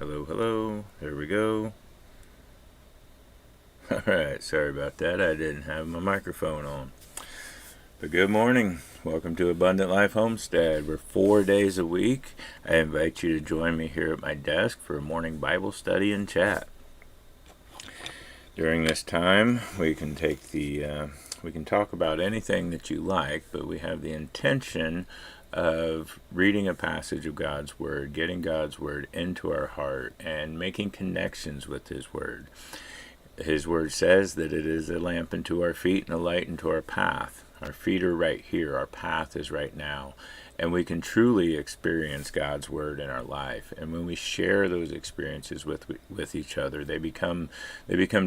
Hello, hello. There we go. Alright, sorry about that. I didn't have my microphone on. But good morning. Welcome to Abundant Life Homestead. We're 4 days a week. I invite you to join me here at my desk for a morning Bible study and chat. During this time, we can talk about anything that you like, but we have the intention of reading a passage of God's Word, getting God's Word into our heart, and making connections with His Word. His Word says that it is a lamp unto our feet and a light unto our path. Our feet are right here. Our path is right now. And we can truly experience God's Word in our life. And when we share those experiences with each other, they become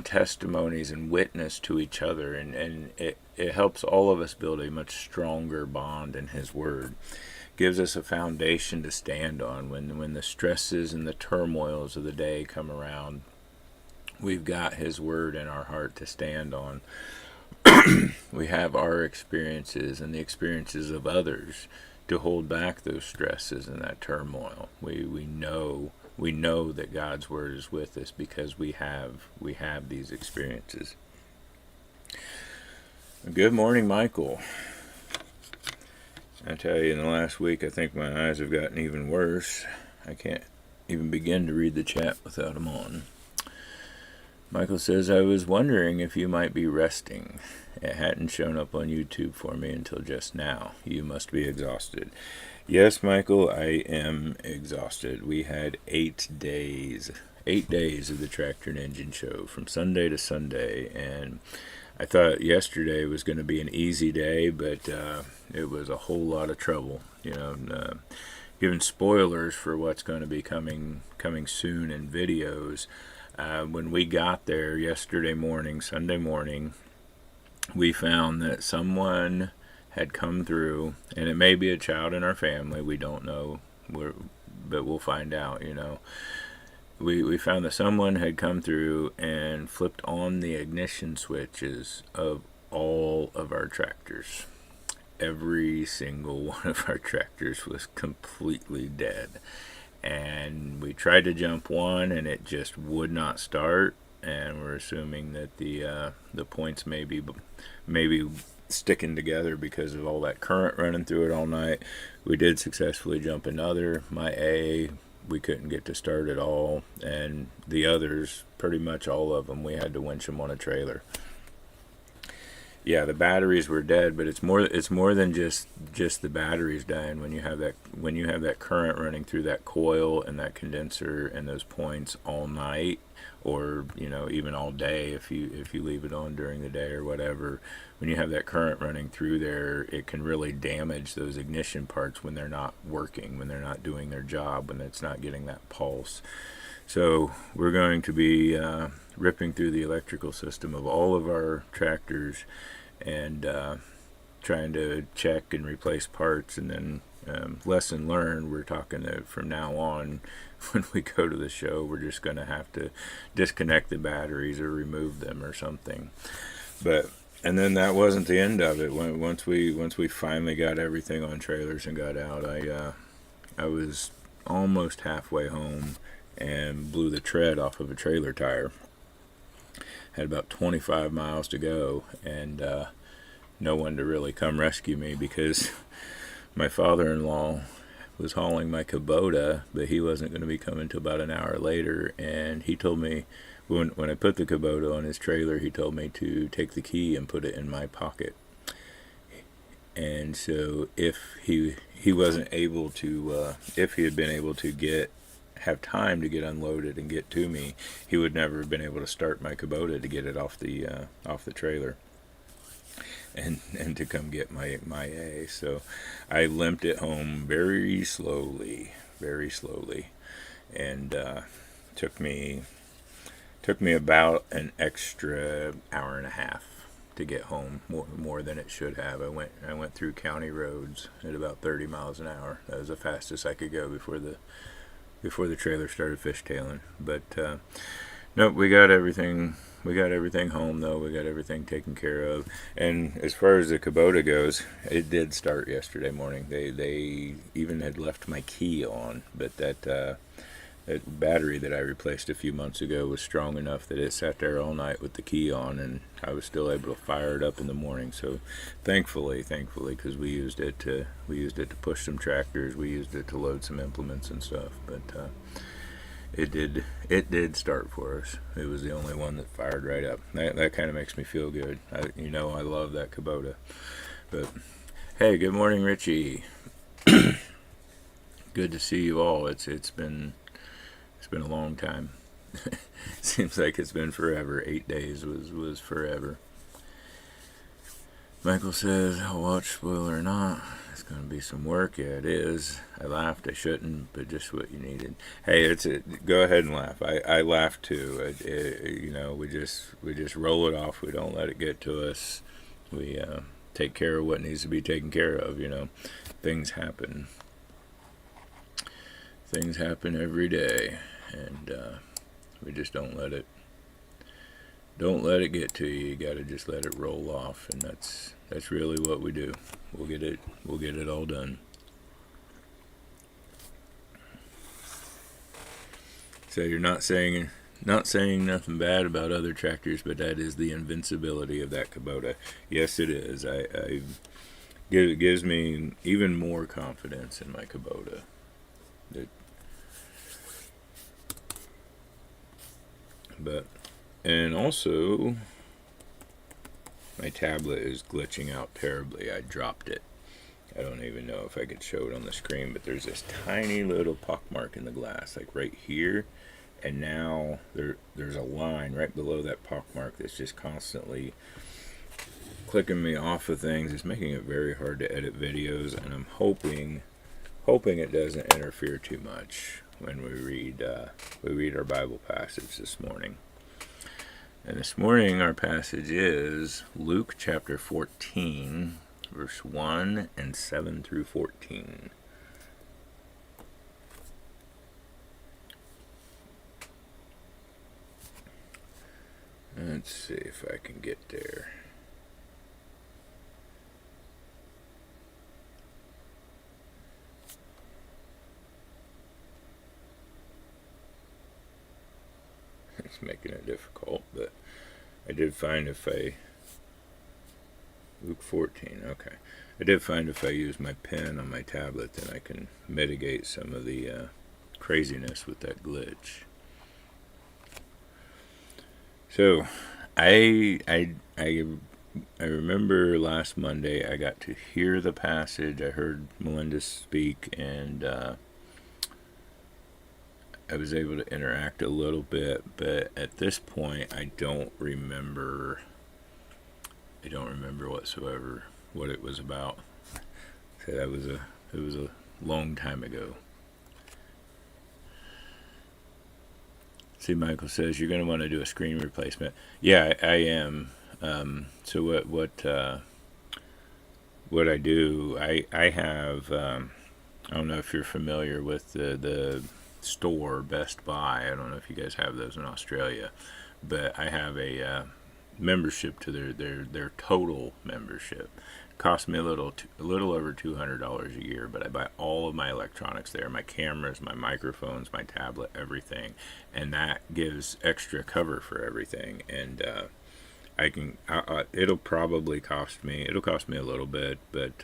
testimonies and witness to each other. And it helps all of us build a much stronger bond in His Word. Gives us a foundation to stand on when the stresses and the turmoils of the day come around. We've got His Word in our heart to stand on. We have our experiences and the experiences of others to hold back those stresses and that turmoil. We know that God's Word is with us because we have these experiences. Good morning, Michael. I tell you, in the last week, I think my eyes have gotten even worse. I can't even begin to read the chat without them on. Michael says, I was wondering if you might be resting. It hadn't shown up on YouTube for me until just now. You must be exhausted. Yes, Michael, I am exhausted. We had 8 days of the Tractor and Engine Show from Sunday to Sunday, and I thought yesterday was going to be an easy day, but it was a whole lot of trouble. Giving spoilers for what's going to be coming soon in videos. When we got there Sunday morning, we found that someone had come through, and it may be a child in our family, we don't know, but we'll find out, We found that someone had come through and flipped on the ignition switches of all of our tractors. Every single one of our tractors was completely dead. And we tried to jump one, and it just would not start. And we're assuming that the points may be sticking together because of all that current running through it all night. We did successfully jump another. My A, we couldn't get to start at all, and the others, pretty much all of them, we had to winch them on a trailer. Yeah, the batteries were dead, but it's more than just the batteries dying. When you have that current running through that coil and that condenser and those points all night, or even all day if you leave it on during the day or whatever, when you have that current running through there, it can really damage those ignition parts when they're not working, when they're not doing their job, when it's not getting that pulse. So we're going to be ripping through the electrical system of all of our tractors and trying to check and replace parts. And then lesson learned, we're talking that from now on, when we go to the show, we're just going to have to disconnect the batteries or remove them or something. And then that wasn't the end of it. Once we finally got everything on trailers and got out, I was almost halfway home and blew the tread off of a trailer tire. Had about 25 miles to go, and no one to really come rescue me because my father-in-law was hauling my Kubota, but he wasn't going to be coming until about an hour later. And he told me, when I put the Kubota on his trailer, he told me to take the key and put it in my pocket. And so if he wasn't able to, if he had been able to have time to get unloaded and get to me, he would never have been able to start my Kubota to get it off the trailer and to come get my A. So I limped it home very slowly, and took me about an extra hour and a half to get home, more than it should have. I went through county roads at about 30 miles an hour. That was the fastest I could go before the trailer started fishtailing. But nope, we got everything home though. We got everything taken care of. And as far as the Kubota goes, it did start yesterday morning. They even had left my key on, but that that battery that I replaced a few months ago was strong enough that it sat there all night with the key on, and I was still able to fire it up in the morning. So thankfully, because we used it to push some tractors, we used it to load some implements and stuff. But it did start for us. It was the only one that fired right up. That kind of makes me feel good. I love that Kubota. But hey, good morning, Richie. Good to see you all. It's been a long time. Seems like it's been forever. 8 days was forever. Michael says, I'll watch, spoiler or not. It's going to be some work. Yeah, it is. I laughed. I shouldn't, but just what you needed. Hey, go ahead and laugh. I laugh too. We just roll it off. We don't let it get to us. We take care of what needs to be taken care of. Things happen. Things happen every day, and we just don't let it get to you. You got to just let it roll off, and that's really what we do. We'll get it all done. So you're not saying nothing bad about other tractors, but that is the invincibility of that Kubota. Yes, it is. It gives me even more confidence in my Kubota. And also, my tablet is glitching out terribly. I dropped it. I don't even know if I could show it on the screen, but there's this tiny little pockmark in the glass, like right here. And now there's a line right below that pockmark that's just constantly clicking me off of things. It's making it very hard to edit videos, and I'm hoping it doesn't interfere too much when we read our Bible passage this morning. And this morning our passage is Luke chapter 14, verse 1 and 7 through 14. Let's see if I can get there. It's making it difficult, but I did find Luke 14, okay. I did find if I use my pen on my tablet, then I can mitigate some of the craziness with that glitch. So, I remember last Monday I got to hear the passage. I heard Melinda speak, and I was able to interact a little bit, but at this point I don't remember whatsoever what it was about. So it was a long time ago. See, Michael says you're going to want to do a screen replacement. Yeah, I am. So what I do, I have I don't know if you're familiar with the store Best Buy. I don't know if you guys have those in Australia, but I have a membership to their total membership. It costs me a little over $200 a year, but I buy all of my electronics there, my cameras, my microphones, my tablet, everything, and that gives extra cover for everything. And it'll cost me a little bit, but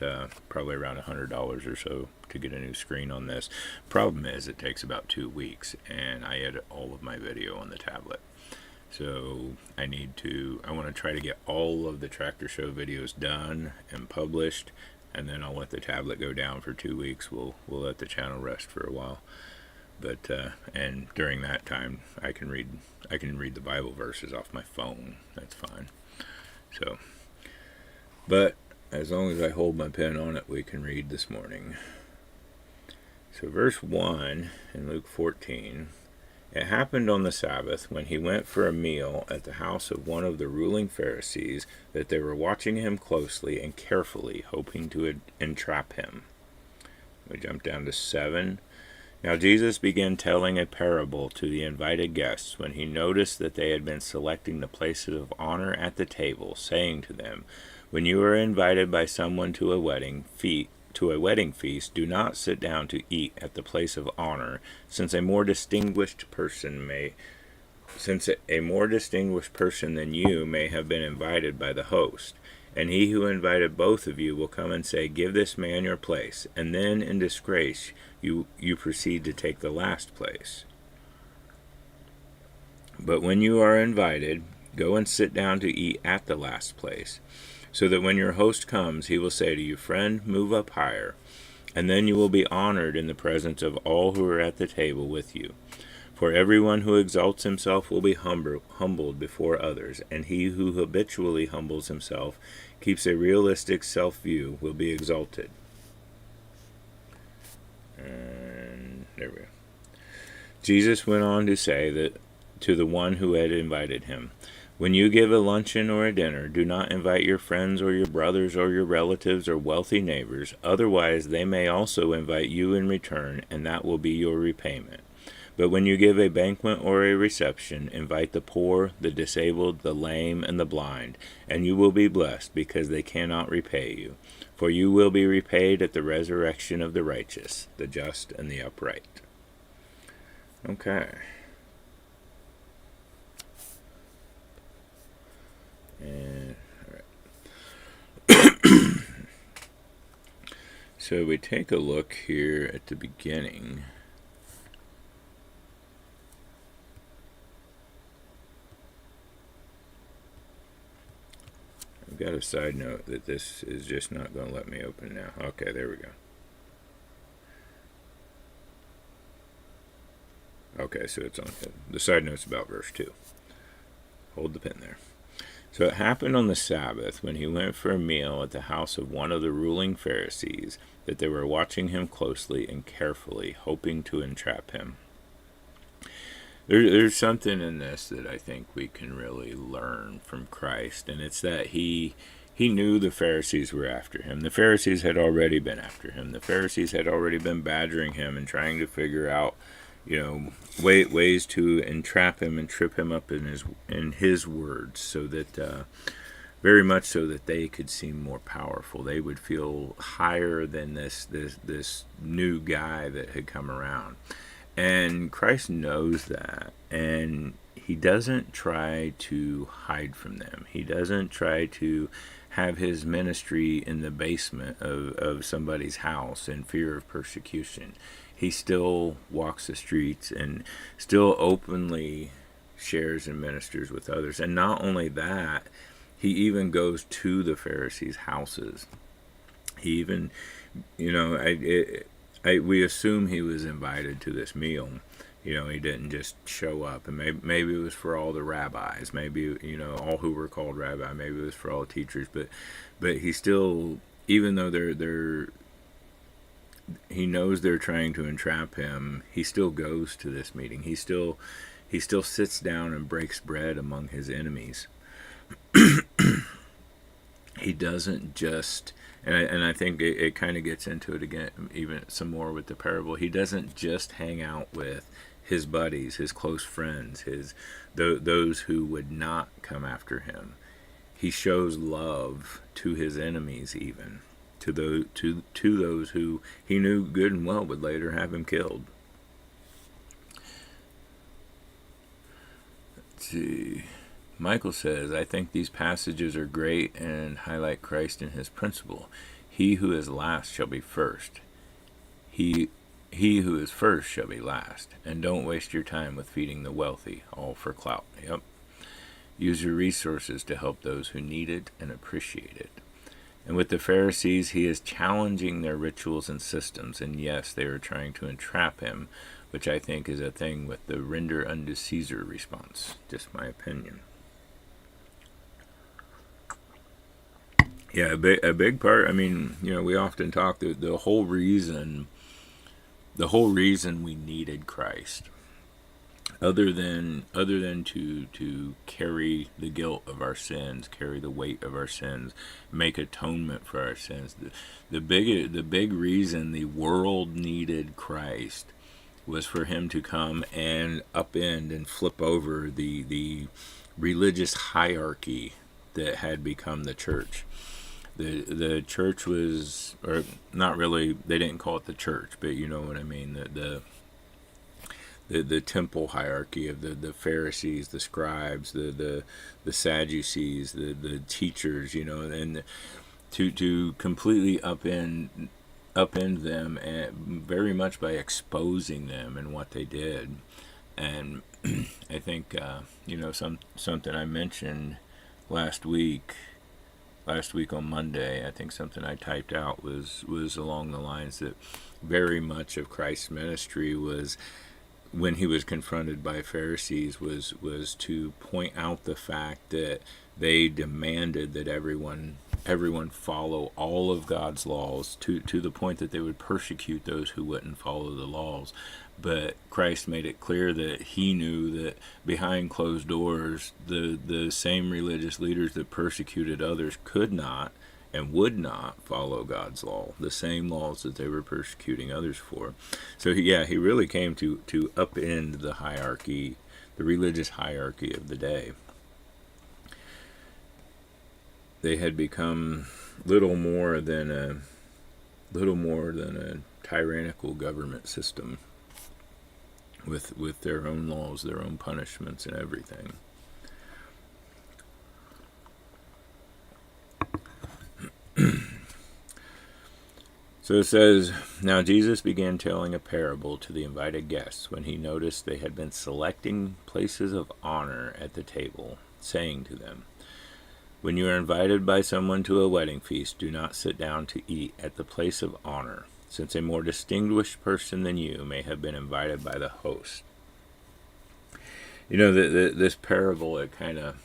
probably around $100 or so to get a new screen on this. Problem is, it takes about 2 weeks, and I edit all of my video on the tablet. So I want to try to get all of the Tractor Show videos done and published, and then I'll let the tablet go down for 2 weeks. We'll let the channel rest for a while. But and during that time, I can read the Bible verses off my phone. That's fine. So, but as long as I hold my pen on it, we can read this morning. So verse 1 in Luke 14, it happened on the Sabbath when he went for a meal at the house of one of the ruling Pharisees that they were watching him closely and carefully, hoping to entrap him. We jump down to 7. Now Jesus began telling a parable to the invited guests when he noticed that they had been selecting the places of honor at the table, saying to them, "When you are invited by someone to a wedding, to a wedding feast, do not sit down to eat at the place of honor, since a more distinguished person than you may have been invited by the host. And he who invited both of you will come and say, give this man your place, and then in disgrace you proceed to take the last place. But when you are invited, go and sit down to eat at the last place, so that when your host comes, he will say to you, friend, move up higher, and then you will be honored in the presence of all who are at the table with you. For everyone who exalts himself will be humbled before others, and he who habitually humbles himself, keeps a realistic self-view, will be exalted. And there we go. Jesus went on to say that to the one who had invited him, when you give a luncheon or a dinner, do not invite your friends or your brothers or your relatives or wealthy neighbors, otherwise they may also invite you in return, and that will be your repayment. But when you give a banquet or a reception, invite the poor, the disabled, the lame, and the blind, and you will be blessed, because they cannot repay you. For you will be repaid at the resurrection of the righteous, the just, and the upright. Okay. And, all right. So we take a look here at the beginning. I've got a side note that this is just not going to let me open now. Okay, there we go. Okay, so it's on the side note's about verse 2. Hold the pen there. So it happened on the Sabbath, when he went for a meal at the house of one of the ruling Pharisees, that they were watching him closely and carefully, hoping to entrap him. There's something in this that I think we can really learn from Christ, and it's that he knew the Pharisees were after him. The Pharisees had already been after him. The Pharisees had already been badgering him and trying to figure out, ways to entrap him and trip him up in his words, so that very much so that they could seem more powerful. They would feel higher than this new guy that had come around. And Christ knows that, and he doesn't try to hide from them. He doesn't try to have his ministry in the basement of somebody's house in fear of persecution. He still walks the streets and still openly shares and ministers with others. And not only that, he even goes to the Pharisees' houses. He even, we assume he was invited to this meal. He didn't just show up. And maybe it was for all the rabbis. Maybe, all who were called rabbi. Maybe it was for all the teachers. But he still, even though he knows they're trying to entrap him, he still goes to this meeting. He still sits down and breaks bread among his enemies. He doesn't just, and I think it kind of gets into it again, even some more with the parable. He doesn't just hang out with his buddies, his close friends, those who would not come after him. He shows love to his enemies, even to those who he knew good and well would later have him killed. Let's see. Michael says, I think these passages are great and highlight Christ and his principle. He who is last shall be first. He who is first shall be last. And don't waste your time with feeding the wealthy, all for clout. Yep. Use your resources to help those who need it and appreciate it. And with the Pharisees, he is challenging their rituals and systems. And yes, they are trying to entrap him, which I think is a thing with the render unto Caesar response. Just my opinion. Yeah, a big part. I mean, we often talk the whole reason we needed Christ, other than to carry the guilt of our sins, carry the weight of our sins, make atonement for our sins. The big reason the world needed Christ was for him to come and upend and flip over the religious hierarchy that had become the church. The church was, or not really, they didn't call it the church, but you know what I mean. The temple hierarchy of the Pharisees, the scribes, the Sadducees, the teachers, you know, and to completely upend them, and very much by exposing them and what they did. And I think you know, something I mentioned last week on Monday, I think something I typed out was along the lines that very much of Christ's ministry was, when he was confronted by Pharisees, was to point out the fact that they demanded that everyone follow all of God's laws, to the point that they would persecute those who wouldn't follow the laws. But Christ made it clear that he knew that behind closed doors, the same religious leaders that persecuted others could not and would not follow God's law, the same laws that they were persecuting others for. So yeah, he really came to upend the hierarchy, the religious hierarchy of the day. They had become little more than a tyrannical government system, with their own laws, their own punishments, and everything. So it says, now Jesus began telling a parable to the invited guests when he noticed they had been selecting places of honor at the table, saying to them, when you are invited by someone to a wedding feast, do not sit down to eat at the place of honor, since a more distinguished person than you may have been invited by the host. You know, this parable, it kind of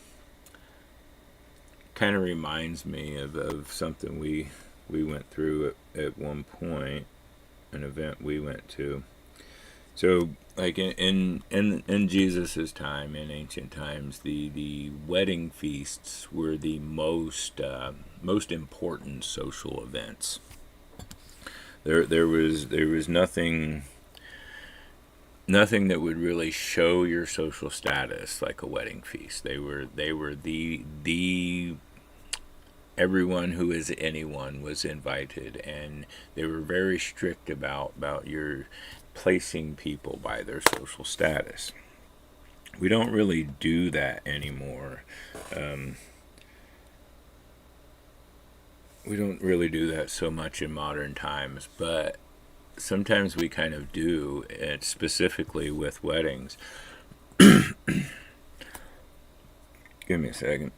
reminds me of something we went through at one point, an event we went to. So, like in Jesus' time, in ancient times, the wedding feasts were the most important social events. There was nothing that would really show your social status like a wedding feast. They were the everyone who is anyone was invited, and they were very strict about your placing people by their social status. We don't really do that anymore. We don't really do that so much in modern times, but sometimes we kind of do, and specifically with weddings. Give me a second.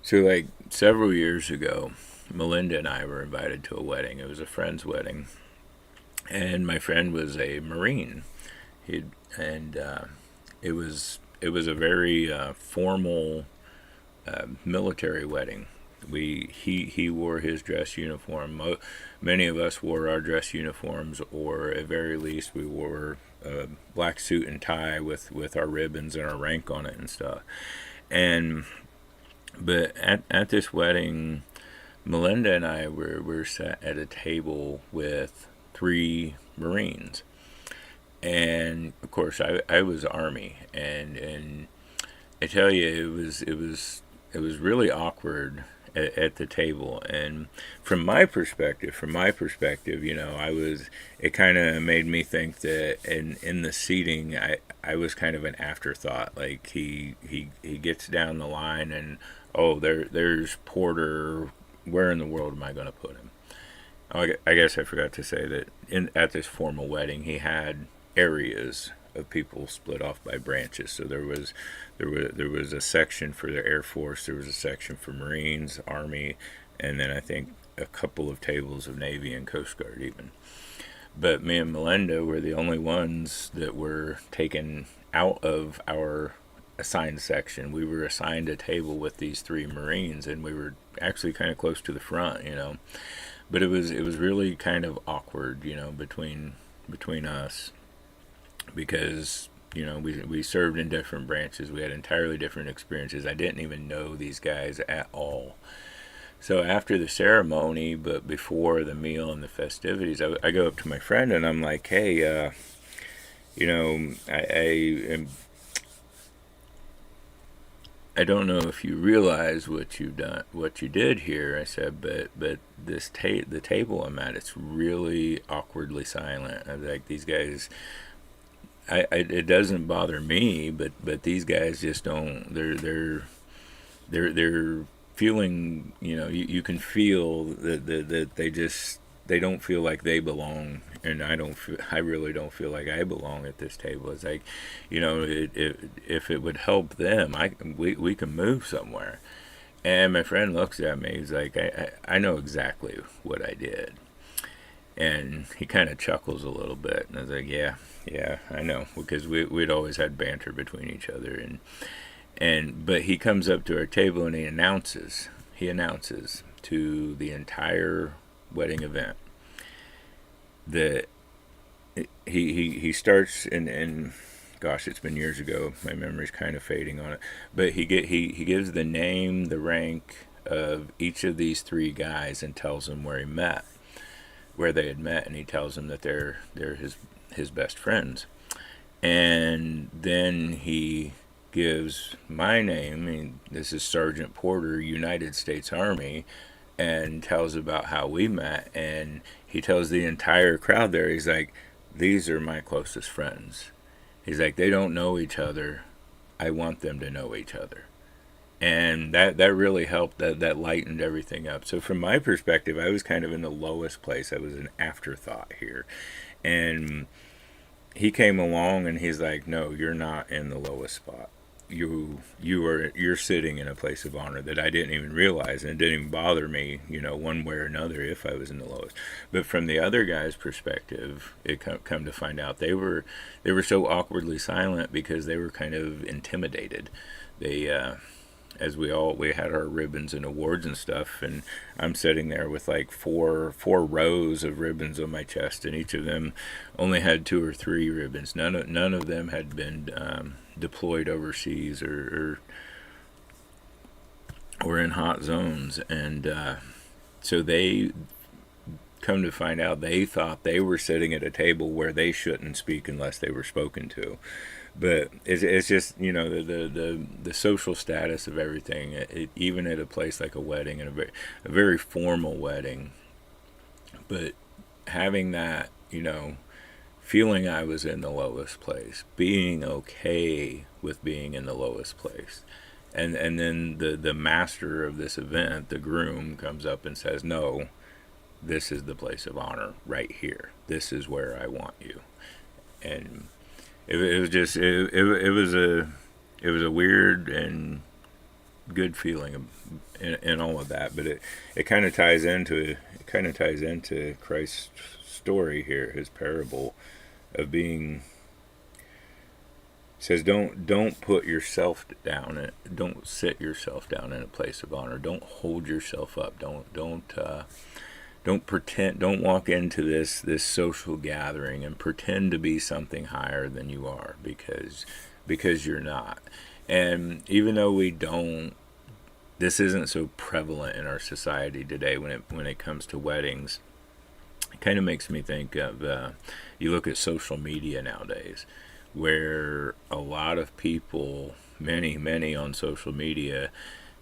So, like, several years ago, Melinda and I were invited to a wedding. It was a friend's wedding, and my friend was a Marine. It was a very formal military wedding. He wore his dress uniform. Many of us wore our dress uniforms, or at very least we wore a black suit and tie with our ribbons and our rank on it and stuff. But at this wedding, Melinda and I were sat at a table with 3 Marines, and of course I was Army, and I tell you, it was really awkward at the table. And from my perspective, you know, it kind of made me think that in the seating, I was kind of an afterthought. Like he gets down the line, and there's Porter. Where in the world am I going to put him? I guess I forgot to say that at this formal wedding, he had areas of people split off by branches. So there was a section for the Air Force, there was a section for Marines, Army, and then I think a couple of tables of Navy and Coast Guard even. But me and Melinda were the only ones that were taken out of our assigned section. We were assigned a table with these 3 Marines, and we were actually kind of close to the front, you know. But it was really kind of awkward, you know, between us, because, you know, we served in different branches. We had entirely different experiences. I didn't even know these guys at all. So after the ceremony, but before the meal and the festivities, I go up to my friend and I'm like, hey, you know, I don't know if you realize what you've done, what you did here. I said, but the table I'm at, it's really awkwardly silent. I was like, these guys, it doesn't bother me, but these guys just don't. They're feeling. You can feel that they don't feel like they belong, and I really don't feel like I belong at this table. It's like, if it would help them, we can move somewhere. And my friend looks at me. He's like, I know exactly what I did. And he kind of chuckles a little bit. And I was like, yeah, I know. Because we'd always had banter between each other. But he comes up to our table and he announces to the entire wedding event that he starts, and gosh, it's been years ago. My memory's kind of fading on it. But he gives the name, the rank of each of these three guys and tells them where they had met, and he tells them that they're his best friends. And then he gives my name, and this is Sergeant Porter, United States Army, and tells about how we met. And he tells the entire crowd there, he's like, these are my closest friends. He's like, they don't know each other. I want them to know each other. And that really helped. That lightened everything up. So from my perspective, I was kind of in the lowest place. I was an afterthought here. And he came along and he's like, no, you're not in the lowest spot. You're sitting in a place of honor that I didn't even realize, and it didn't even bother me, one way or another, if I was in the lowest. But from the other guy's perspective, it come to find out they were so awkwardly silent because they were kind of intimidated. They as we had our ribbons and awards and stuff, and I'm sitting there with like four rows of ribbons on my chest, and each of them only had 2 or 3 ribbons. None of them had been deployed overseas or in hot zones, and so they come to find out they thought they were sitting at a table where they shouldn't speak unless they were spoken to. But it's just, the social status of everything, even at a place like a wedding, and a very formal wedding. But having that, feeling I was in the lowest place, being okay with being in the lowest place. And then the master of this event, the groom, comes up and says, no, this is the place of honor right here. This is where I want you. And it was just it was a weird and good feeling in all of that, but it kind of ties into Christ's story here, his parable of being. It says don't put yourself down, don't sit yourself down in a place of honor, don't hold yourself up, don't pretend. Don't walk into this social gathering and pretend to be something higher than you are, because you're not. And even though we don't, this isn't so prevalent in our society today when it comes to weddings. It kind of makes me think of you look at social media nowadays, where a lot of people, many on social media,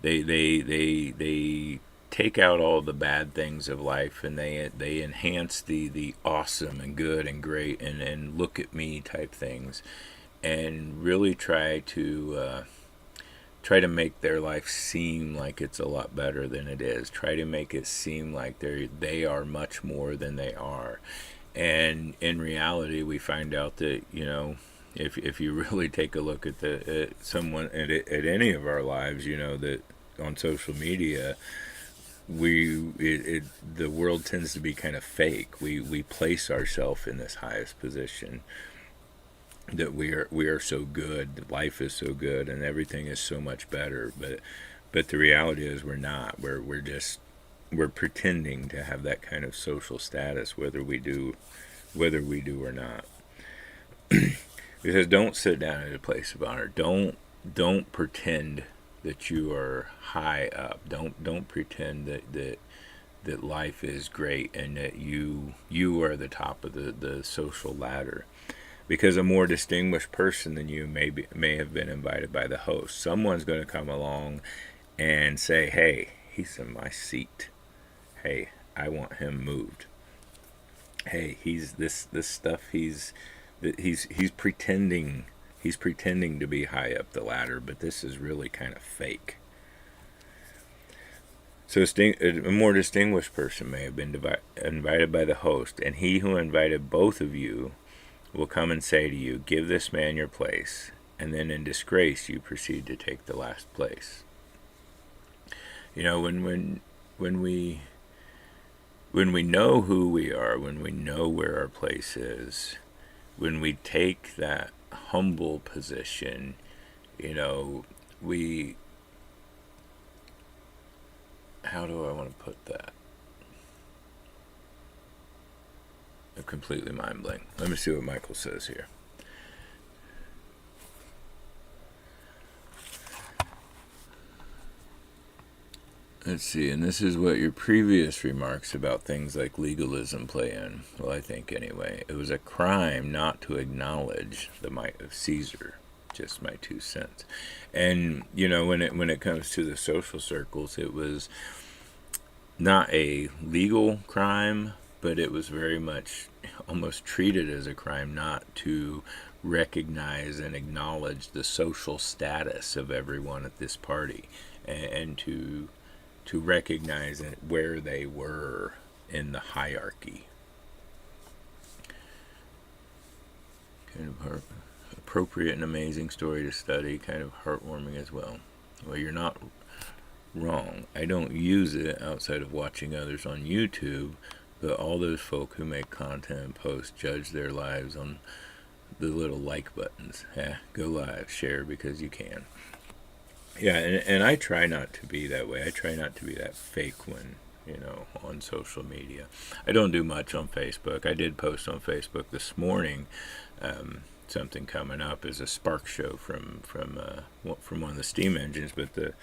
they take out all the bad things of life, and they enhance the awesome and good and great and look at me type things, and really try to make their life seem like it's a lot better than it is. Try to make it seem like they are much more than they are. And in reality, we find out that, if you really take a look at someone at any of our lives, that on social media, the world tends to be kind of fake. We place ourselves in this highest position, that we are so good, life is so good, and everything is so much better. But the reality is we're not. We're pretending to have that kind of social status, whether we do or not. It says, don't sit down at a place of honor. Don't pretend that you are high up. Don't pretend that life is great and that you are the top of the social ladder. because a more distinguished person than you may have been invited by the host. Someone's going to come along and say, "Hey, he's in my seat. Hey, I want him moved. Hey, he's this stuff. He's pretending." He's pretending to be high up the ladder, but this is really kind of fake. So a more distinguished person may have been invited by the host, and he who invited both of you will come and say to you, "Give this man your place," and then in disgrace you proceed to take the last place. You know, when we know who we are, when we know where our place is, when we take that humble position, you know, how do I want to put that? I'm completely mind blank. Let me see what Michael says here. Let's see, and this is what your previous remarks about things like legalism play in. Well, I think anyway. It was a crime not to acknowledge the might of Caesar. Just my 2 cents. And, you know, when it comes to the social circles, it was not a legal crime, but it was very much almost treated as a crime not to recognize and acknowledge the social status of everyone at this party, and to recognize where they were in the hierarchy. Kind of appropriate and amazing story to study, kind of heartwarming as well. Well, you're not wrong. I don't use it outside of watching others on YouTube, but all those folk who make content and post judge their lives on the little like buttons. Go live, share because you can. Yeah, and I try not to be that way. I try not to be that fake one, you know, on social media. I don't do much on Facebook. I did post on Facebook this morning. Something coming up is a spark show from one of the steam engines, but the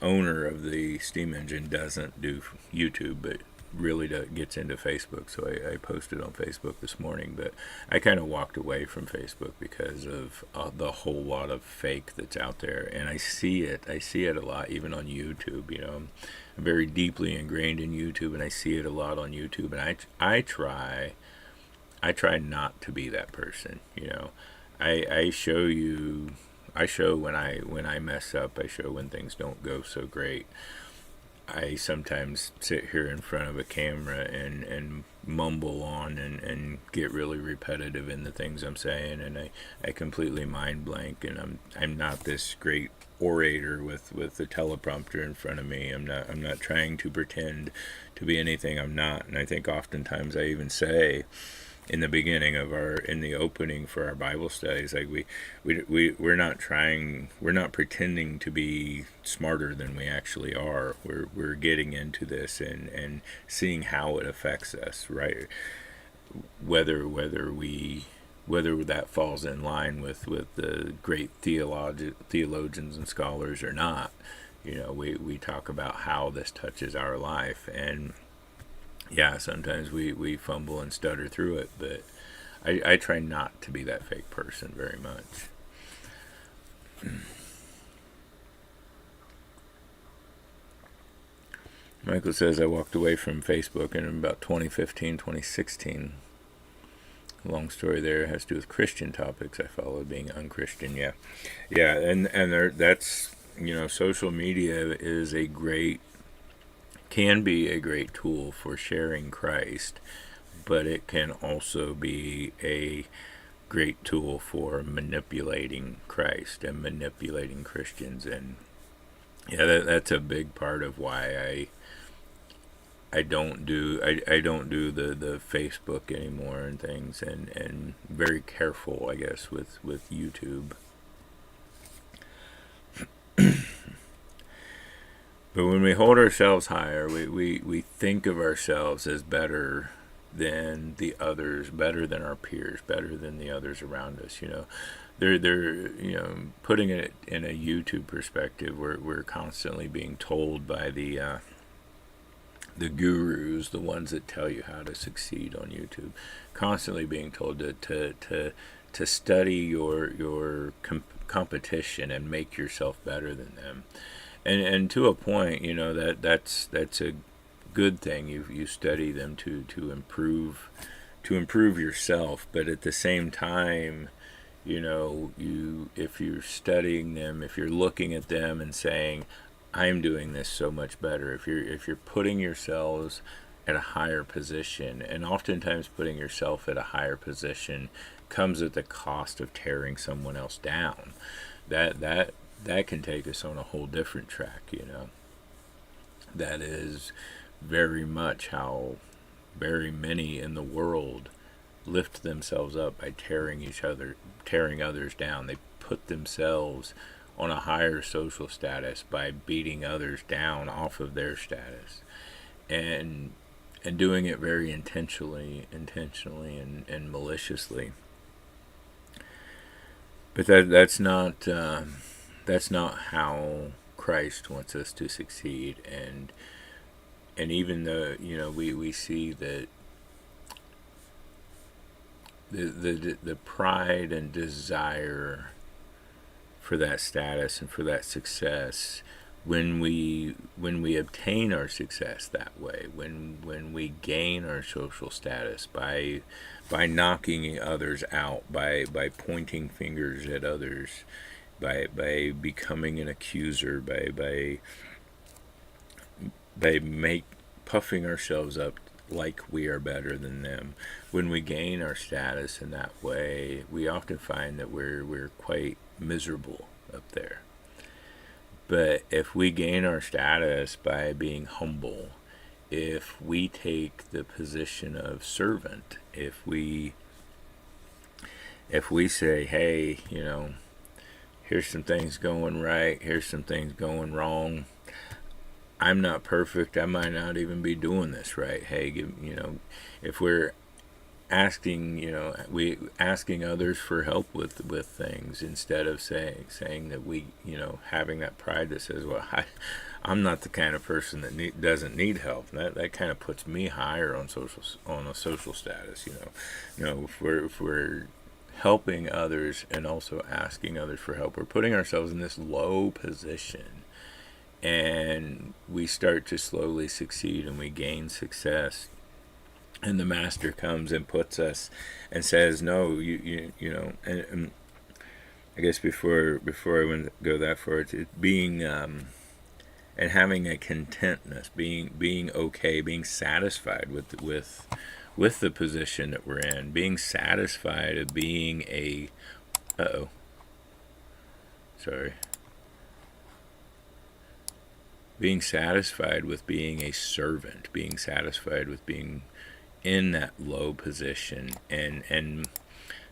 owner of the steam engine doesn't do YouTube, but really gets into Facebook, so I posted on Facebook this morning. But I kind of walked away from Facebook because of the whole lot of fake that's out there, and I see it a lot even on YouTube. You know, I'm very deeply ingrained in YouTube, and I see it a lot on YouTube, and I try not to be that person. You know, I show when I mess up. I show when things don't go so great. I sometimes sit here in front of a camera and mumble on and get really repetitive in the things I'm saying, and I completely mind blank, and I'm not this great orator with the teleprompter in front of me. I'm not trying to pretend to be anything I'm not, and I think oftentimes I even say in the beginning of in the opening for our Bible studies, like we're not pretending to be smarter than we actually are. We're getting into this and seeing how it affects us, right? Whether that falls in line with the great theologians and scholars or not. You know, we talk about how this touches our life, and yeah, sometimes we fumble and stutter through it, but I try not to be that fake person very much. Michael says, I walked away from Facebook in about 2015, 2016. Long story there, has to do with Christian topics I followed, being unchristian. Yeah, and that's, you know, social media can be a great tool for sharing Christ, but it can also be a great tool for manipulating Christ and manipulating Christians. And yeah, that's a big part of why I don't do the Facebook anymore and things, and very careful, I guess, with YouTube. But when we hold ourselves higher, we think of ourselves as better than the others, better than our peers, better than the others around us. You know, they're you know, putting it in a YouTube perspective, we're constantly being told by the the gurus, the ones that tell you how to succeed on YouTube, constantly being told to study your competition and make yourself better than them. And to a point, that's a good thing. You study them to improve yourself, but at the same time, if you're studying them, if you're looking at them and saying, I'm doing this so much better, if you're putting yourselves at a higher position, and oftentimes putting yourself at a higher position comes at the cost of tearing someone else down, that can take us on a whole different track. That is very much how very many in the world lift themselves up, by tearing others down. They put themselves on a higher social status by beating others down off of their status, and doing it very intentionally and maliciously. But that's not how Christ wants us to succeed. And even though we see that the pride and desire for that status and for that success, when we obtain our success that way, when we gain our social status by knocking others out, by pointing fingers at others, by becoming an accuser, by puffing ourselves up like we are better than them. When we gain our status in that way, we often find that we're quite miserable up there. But if we gain our status by being humble, if we take the position of servant, if we say, hey, here's some things going right, here's some things going wrong, I'm not perfect, I might not even be doing this right. Hey, if we're asking others for help with things, instead of saying that we, having that pride that says, well, I'm not the kind of person that doesn't need help. That kind of puts me higher on a social status. If we're helping others and also asking others for help, we're putting ourselves in this low position, and we start to slowly succeed and we gain success. And the master comes and puts us and says, no, and I guess before I go that far, it's being and having a contentness, being okay, being satisfied with the position that we're in, being satisfied of being being satisfied with being a servant, being satisfied with being in that low position, and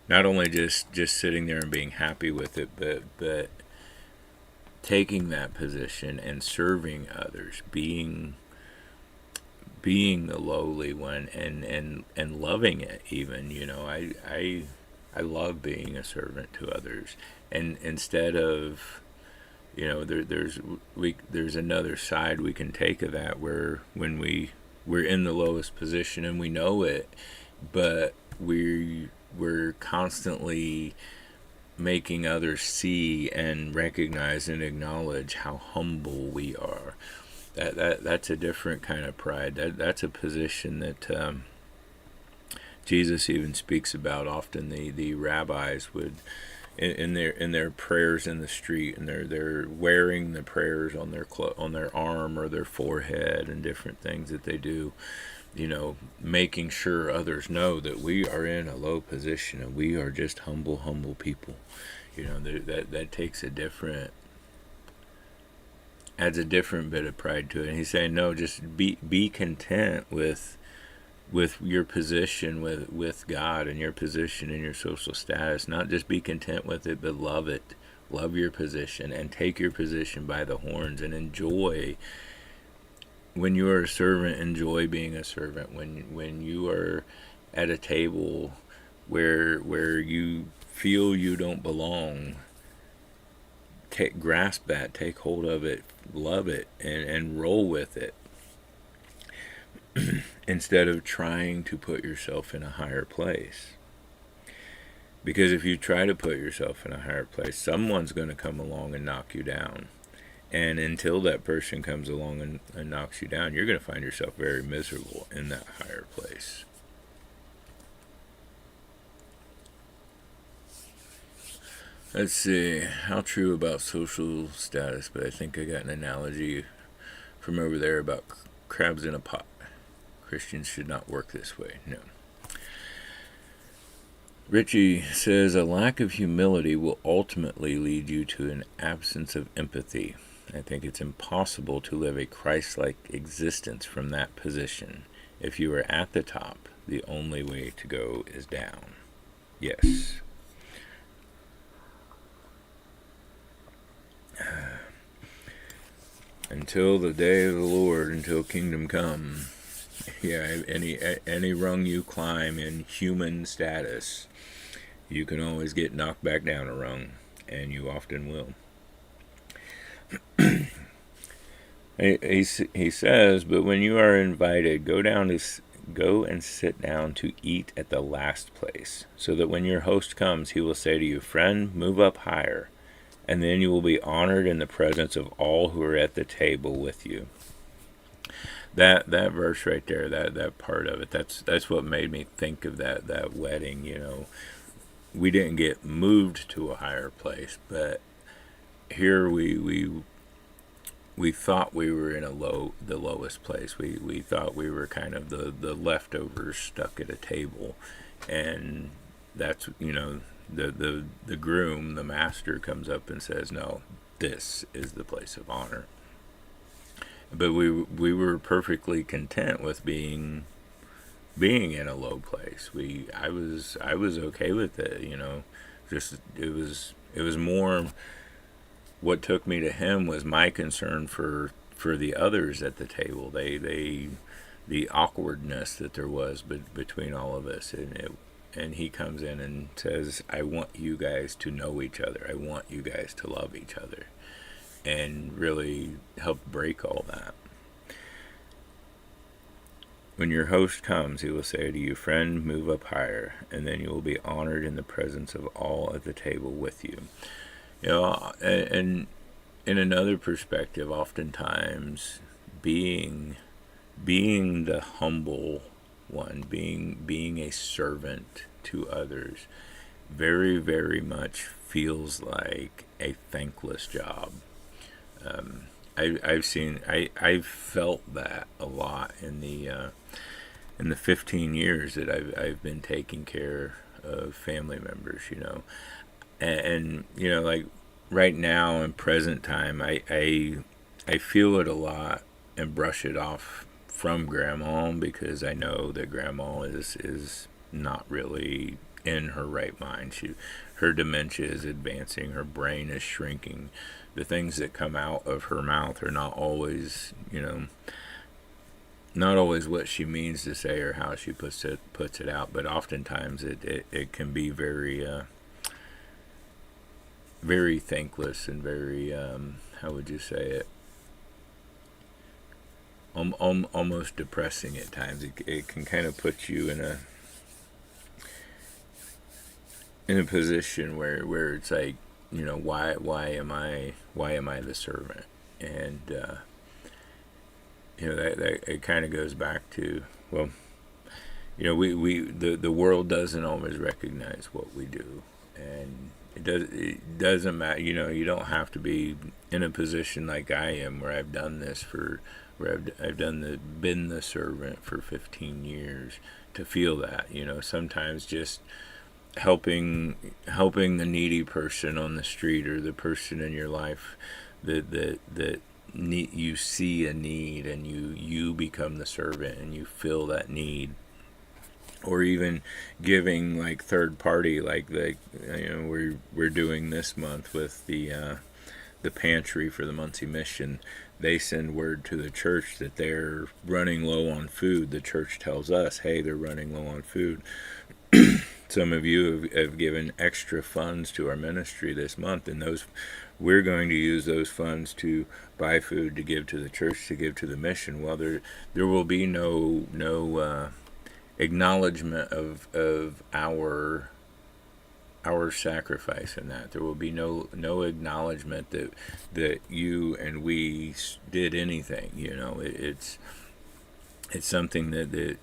not only just sitting there and being happy with it, but taking that position and serving others, being the lowly one, and loving it even. I love being a servant to others, and instead of there's another side we can take of that, where when we're in the lowest position and we know it, but we're constantly making others see and recognize and acknowledge how humble we are. That's a different kind of pride. That's a position that Jesus even speaks about often. The rabbis would, in their prayers in the street, and they're wearing the prayers on their arm or their forehead, and different things that they do, making sure others know that we are in a low position and we are just humble people. That takes adds a different bit of pride to it. And he's saying, no, just be content with your position with God, and your position and your social status. Not just be content with it, but love it. Love your position and take your position by the horns, and enjoy. When you are a servant, enjoy being a servant. When you are at a table where you feel you don't belong, grasp that, take hold of it, love it, and roll with it. instead of trying to put yourself in a higher place. Because if you try to put yourself in a higher place, someone's going to come along and knock you down. And until that person comes along and knocks you down, you're going to find yourself very miserable in that higher place. Let's see, how true about social status, but I think I got an analogy from over there about crabs in a pot. Christians should not work this way. No. Richie says a lack of humility will ultimately lead you to an absence of empathy. I think it's impossible to live a Christ-like existence from that position. If you are at the top, the only way to go is down. Yes. Until the day of the Lord, until kingdom come. Yeah, any rung you climb in human status, you can always get knocked back down a rung, and you often will. He says, but when you are invited, go and sit down to eat at the last place, so that when your host comes, he will say to you, friend, move up higher, and then you will be honored in the presence of all who are at the table with you. That verse right there, that part of it, that's what made me think of that wedding. You know, we didn't get moved to a higher place, but here we thought we were in the lowest place. We thought we were kind of the leftovers stuck at a table, and that's, you know, the groom, the master, comes up and says, no, this is the place of honor. But we were perfectly content with being in a low place. I was okay with it, you know. Just it was more, what took me to him was my concern for the others at the table. The awkwardness that there was between all of us, and he comes in and says, I want you guys to know each other. I want you guys to love each other. And really helped break all that. When your host comes, he will say to you, friend, move up higher, and then you will be honored in the presence of all at the table with you. You know, and in another perspective, oftentimes being the humble one, being a servant to others, very, very much feels like a thankless job. I've felt that a lot in the 15 years that I've been taking care of family members, you know, and you know, like right now in present time, I feel it a lot and brush it off from Grandma, because I know that Grandma is not really in her right mind. Her dementia is advancing, her brain is shrinking. The things that come out of her mouth are not always, you know, not always what she means to say or how she puts it out, but oftentimes it can be very very thankless and very how would you say it, almost depressing at times. It can kind of put you in a position where it's like, you know, why am I the servant? And you know, that it kind of goes back to, well, you know, the world doesn't always recognize what we do, and it doesn't matter. You know, you don't have to be in a position like I am, where I've done this where I've been the servant for 15 years to feel that. You know, sometimes just helping the needy person on the street, or the person in your life that you see a need, and you become the servant and you fill that need. Or even giving, like third party, like you know, we're doing this month with the pantry for the Muncie Mission. They send word to the church that they're running low on food. The church tells us, hey, they're running low on food. Some of you have given extra funds to our ministry this month, and those we're going to use those funds to buy food to give to the church, to give to the mission. Well, there will be no acknowledgement of our sacrifice in that. There will be no acknowledgement that you and we did anything. It's something that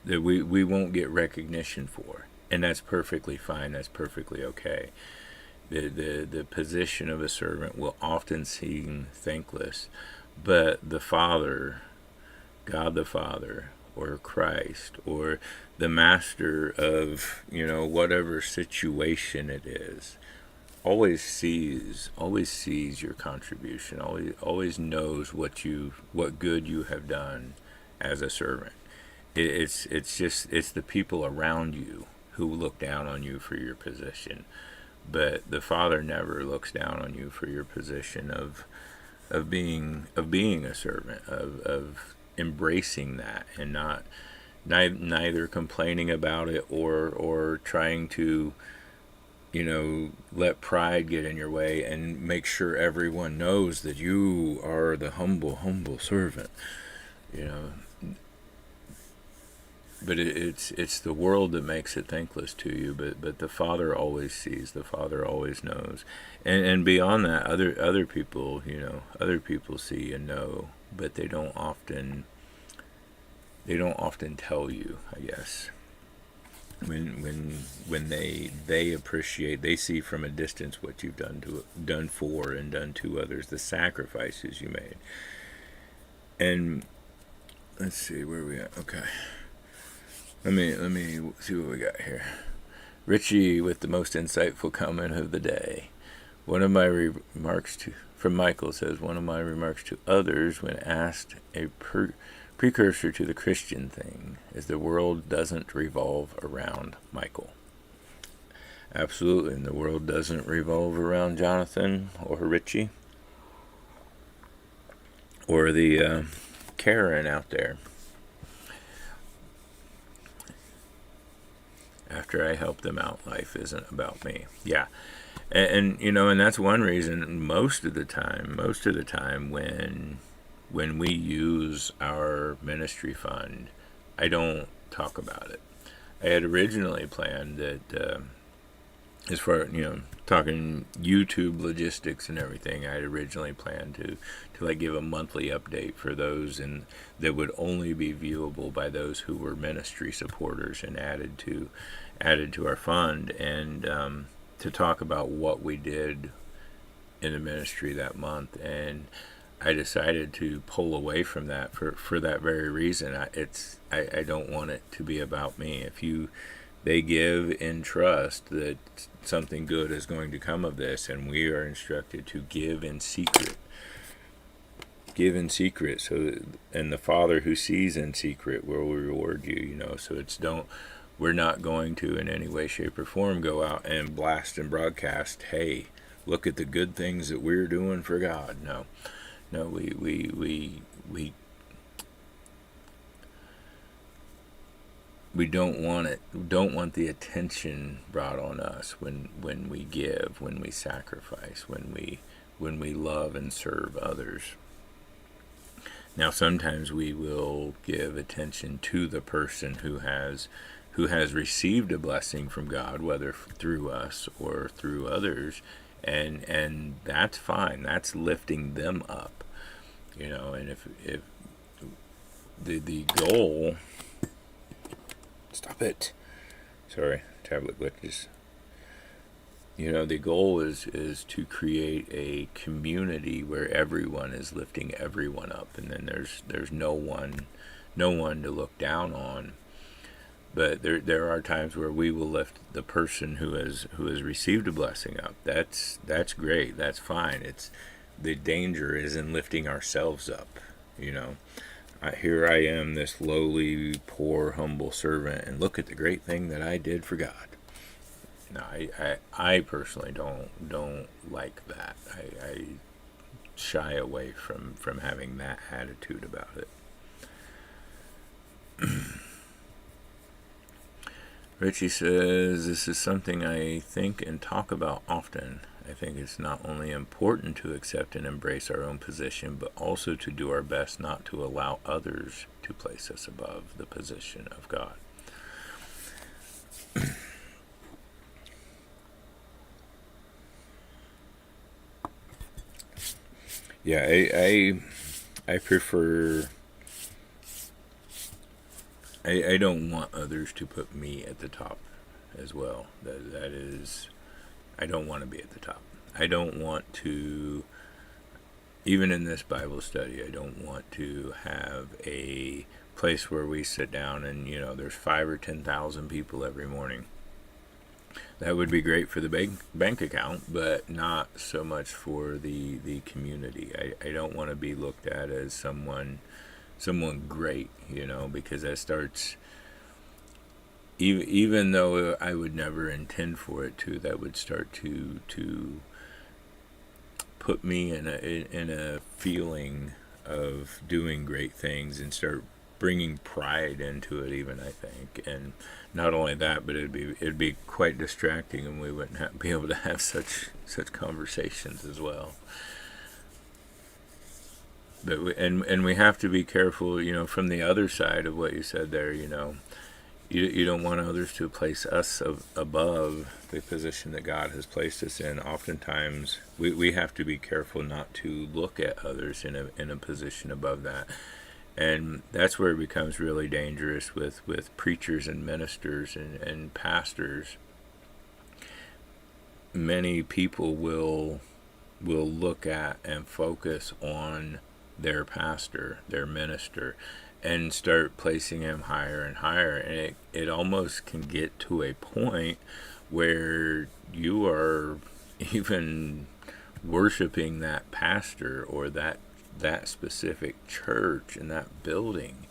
we won't get recognition for, and that's perfectly fine. That's perfectly okay. The position of a servant will often seem thankless, but the Father, God the Father, or Christ, or the master of whatever situation it is, always sees your contribution, always knows what good you have done as a servant. It's the people around you who look down on you for your position, but the Father never looks down on you for your position of being a servant, of embracing that, and neither complaining about it or trying to let pride get in your way and make sure everyone knows that you are the humble servant. But it's the world that makes it thankless to you. But the Father always sees. The Father always knows, and beyond that, other people see and know, but they don't often tell you, I guess. When they appreciate, they see from a distance what you've done for and done to others, the sacrifices you made. And let's see where we at. Okay. Let me see what we got here. Richie with the most insightful comment of the day. From Michael says, one of my remarks to others when asked a precursor to the Christian thing is the world doesn't revolve around Michael. Absolutely, and the world doesn't revolve around Jonathan or Richie or the Karen out there. After I help them out, life isn't about me. Yeah. And that's one reason most of the time when we use our ministry fund, I don't talk about it. I had originally planned that as far talking YouTube logistics and everything, I had originally planned to like give a monthly update for those, and that would only be viewable by those who were ministry supporters and added to our fund, and to talk about what we did in the ministry that month. And I decided to pull away from that for that very reason. I don't want it to be about me. They give in trust that something good is going to come of this, and we are instructed to give in secret. Give in secret, and the Father who sees in secret will reward you. So we're not going to in any way, shape, or form go out and blast and broadcast, hey, look at the good things that we're doing for God. No, we don't want it. Don't want the attention brought on us when we give, when we sacrifice, when we love and serve others. Now, sometimes we will give attention to the person who has received a blessing from God, whether through us or through others, and that's fine. That's lifting them up, And if the goal. Stop it. Sorry, tablet glitches. The goal is to create a community where everyone is lifting everyone up, and then there's no one to look down on. But there are times where we will lift the person who has received a blessing up. That's great. That's fine. It's the danger is in lifting ourselves up. Here I am, this lowly, poor, humble servant, and look at the great thing that I did for God. No, I personally don't like that. I shy away from having that attitude about it. Richie says, this is something I think and talk about often. I think it's not only important to accept and embrace our own position, but also to do our best not to allow others to place us above the position of God. Yeah, I prefer. I don't want others to put me at the top as well. That is, I don't want to be at the top. I don't want to, even in this Bible study, I don't want to have a place where we sit down and, there's 5 or 10,000 people every morning. That would be great for the bank account, but not so much for the community. I don't want to be looked at as someone great, because that starts, even though I would never intend for it to, that would start to put me in a feeling of doing great things and start bringing pride into it, even, I think. And not only that, but it'd be quite distracting, and we wouldn't be able to have such conversations as well. But we have to be careful, from the other side of what you said there. You don't want others to place us above the position that God has placed us in. Oftentimes, we have to be careful not to look at others in a position above that. And that's where it becomes really dangerous with preachers and ministers and pastors. Many people will look at and focus on their pastor, their minister, and start placing him higher and higher. And it almost can get to a point where you are even worshiping that pastor or that specific church and that building.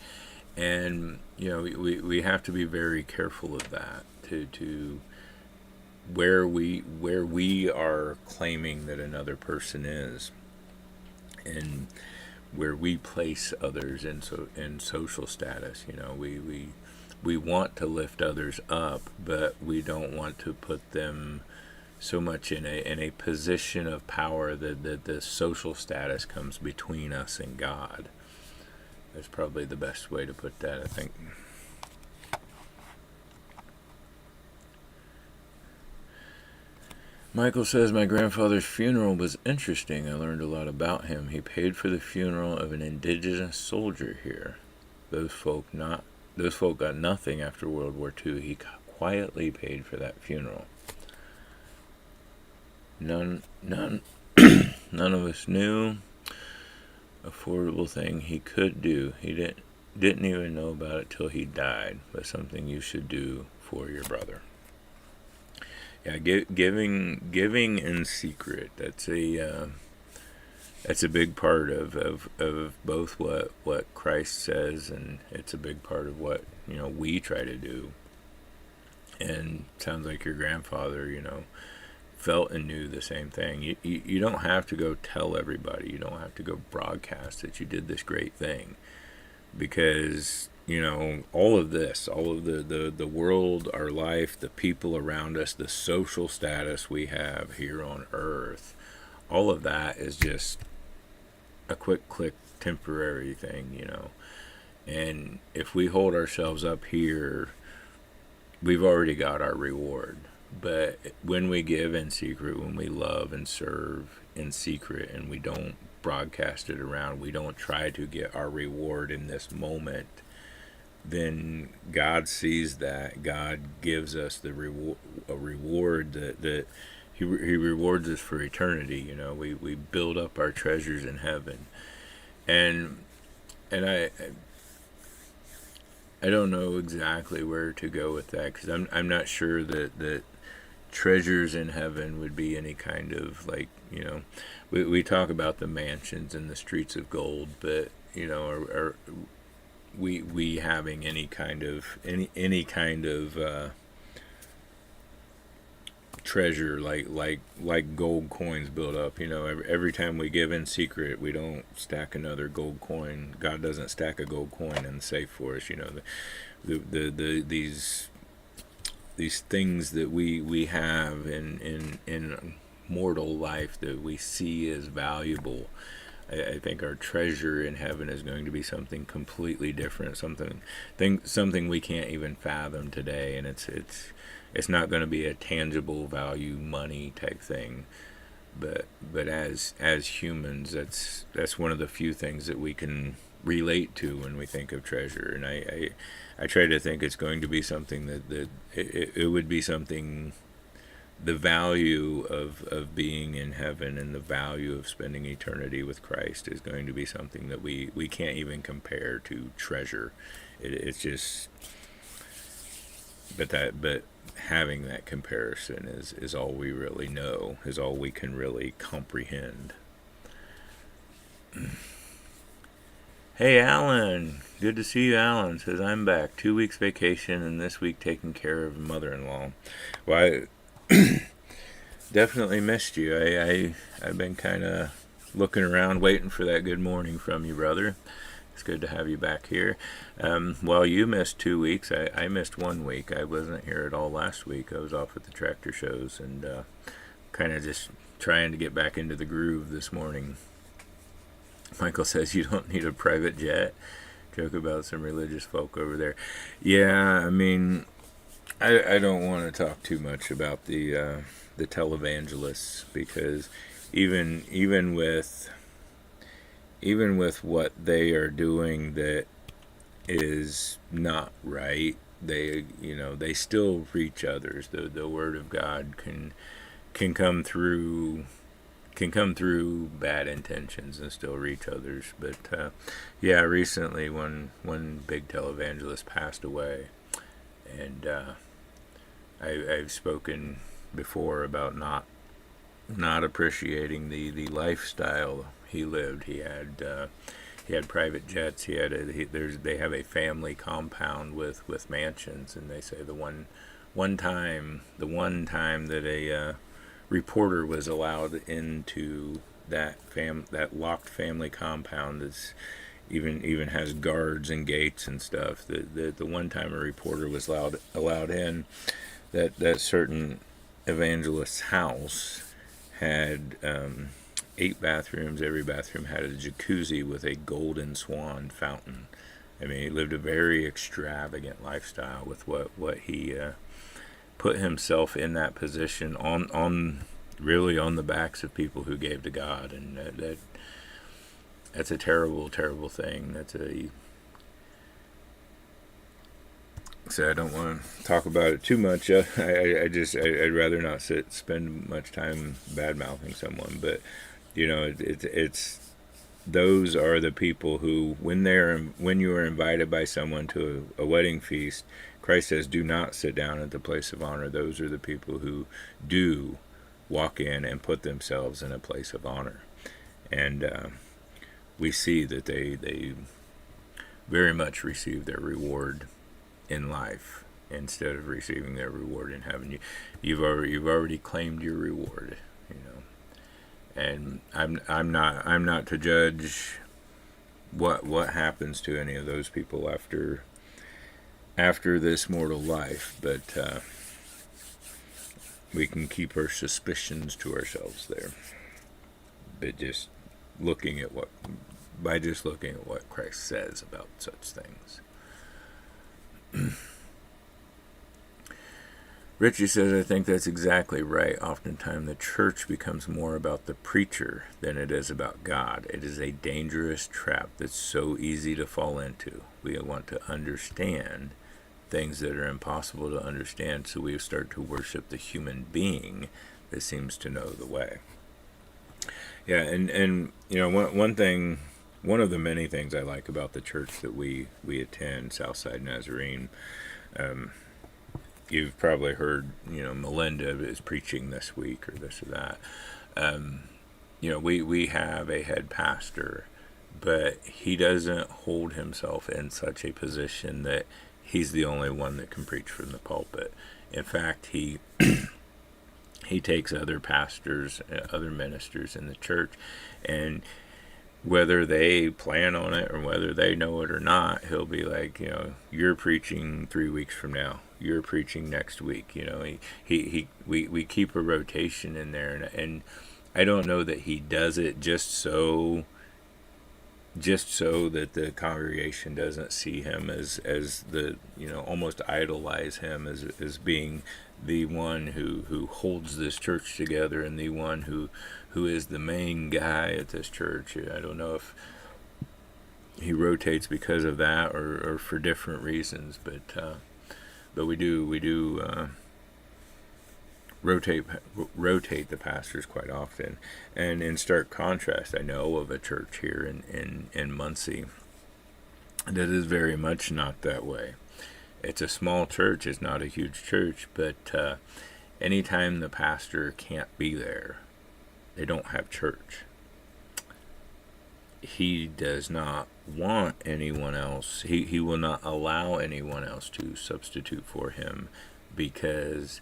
And we have to be very careful of that, to where we are claiming that another person is, and where we place others in social status. We want to lift others up, but we don't want to put them so much in a position of power that the social status comes between us and God. That's probably the best way to put that, I think. Michael says, my grandfather's funeral was interesting. I learned a lot about him. He paid for the funeral of an indigenous soldier here. Those folk got nothing after World War II. He quietly paid for that funeral. None of us knew. Affordable thing he could do. He didn't even know about it till he died, but something you should do for your brother. Yeah, giving in secret. That's a big part of both what Christ says, and it's a big part of what we try to do. And it sounds like your grandfather, felt and knew the same thing. You don't have to go tell everybody. You don't have to go broadcast that you did this great thing, because all of the world, our life, the people around us, the social status we have here on earth, all of that is just a quick click temporary thing. And if we hold ourselves up here, we've already got our reward. But when we give in secret, when we love and serve in secret, and we don't broadcast it around, we don't try to get our reward in this moment, then God sees that. God gives us a reward that He rewards us for eternity. We build up our treasures in heaven, and I don't know exactly where to go with that, because I'm not sure that treasures in heaven would be any kind of we talk about the mansions and the streets of gold, but are we having any kind of treasure like gold coins built up? Every time we give in secret, we don't stack another gold coin. God doesn't stack a gold coin in the safe for us. These things that we have in mortal life that we see as valuable. I think our treasure in heaven is going to be something completely different, something we can't even fathom today, and it's not going to be a tangible value, money type thing. But as humans, that's one of the few things that we can relate to when we think of treasure. And I try to think it's going to be something that it would be something, the value of being in heaven and the value of spending eternity with Christ is going to be something that we can't even compare to treasure. It's just, but having that comparison is all we really know, is all we can really comprehend. Hey Alan, good to see you. Alan says, I'm back, 2 weeks vacation and this week taking care of mother-in-law. Well, I definitely missed you. I've been kind of looking around waiting for that good morning from you, brother. It's good to have you back here. While you missed 2 weeks, I missed 1 week. I wasn't here at all last week. I was off at the tractor shows and kind of just trying to get back into the groove this morning. Michael says you don't need a private jet. Joke about some religious folk over there. Yeah, I mean, I don't want to talk too much about the televangelists, because even with what they are doing that is not right, they still reach others. The word of God can come through bad intentions and still reach others. But yeah, recently one big televangelist passed away, and I've spoken before about not appreciating the lifestyle he lived. He had private jets. They have a family compound with mansions, and they say the one time that a reporter was allowed into that locked family compound is even has guards and gates and stuff. The one time a reporter was allowed in, that certain evangelist's house had 8 bathrooms. Every bathroom had a jacuzzi with a golden swan fountain. I mean, he lived a very extravagant lifestyle with what he put himself in that position on really on the backs of people who gave to God, and that's a terrible thing. So I don't want to talk about it too much. I'd rather not spend much time bad mouthing someone, but it's those are the people who, when you are invited by someone to a wedding feast, Christ says, do not sit down at the place of honor. Those are the people who do walk in and put themselves in a place of honor. And we see that they very much receive their reward in life instead of receiving their reward in heaven. You've already claimed your reward, And I'm not to judge what happens to any of those people after this mortal life, but we can keep our suspicions to ourselves there. But just looking at what Christ says about such things. Richie says, I think that's exactly right. Oftentimes the church becomes more about the preacher than it is about God. It is a dangerous trap that's so easy to fall into. We want to understand things that are impossible to understand, so we start to worship the human being that seems to know the way. Yeah, and one of the many things I like about the church that we attend, Southside Nazarene, you've probably heard, Melinda is preaching this week or this or that. We have a head pastor, but he doesn't hold himself in such a position that he's the only one that can preach from the pulpit. In fact, he takes other pastors, other ministers in the church, and whether they plan on it or whether they know it or not, he'll be like, you're preaching 3 weeks from now. you're preaching next week. You know, we keep a rotation in there, and I don't know that he does it just so that the congregation doesn't see him as the, you know, almost idolize him as being the one who holds this church together and the one who is the main guy at this church. I don't know if he rotates because of that or for different reasons, but we do rotate the pastors quite often. And in stark contrast, I know of a church here in Muncie that is very much not that way. It's a small church, it's not a huge church, but anytime the pastor can't be there, they don't have church. He does not want anyone else, he will not allow anyone else to substitute for him, because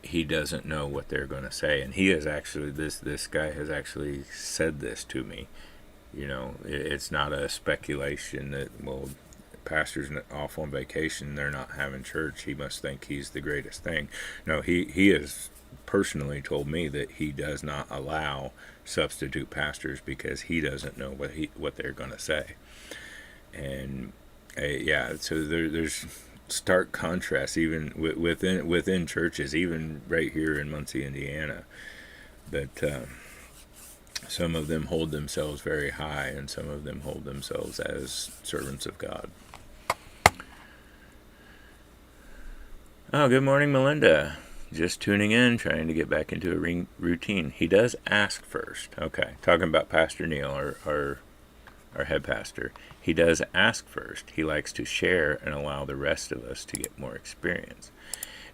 he doesn't know what they're going to say. And he has actually, this guy has actually said this to me. You know, it's not a speculation that, well, pastor's off on vacation, they're not having church, he must think he's the greatest thing. No, he has personally told me that he does not allow substitute pastors because he doesn't know what they're going to say. And yeah, so there's stark contrast even within churches, even right here in Muncie, Indiana, that some of them hold themselves very high and some of them hold themselves as servants of God. Oh, good morning, Melinda. Just tuning in, trying to get back into a routine. He does ask first. Okay, talking about Pastor Neil, our head pastor. He does ask first. He likes to share and allow the rest of us to get more experience.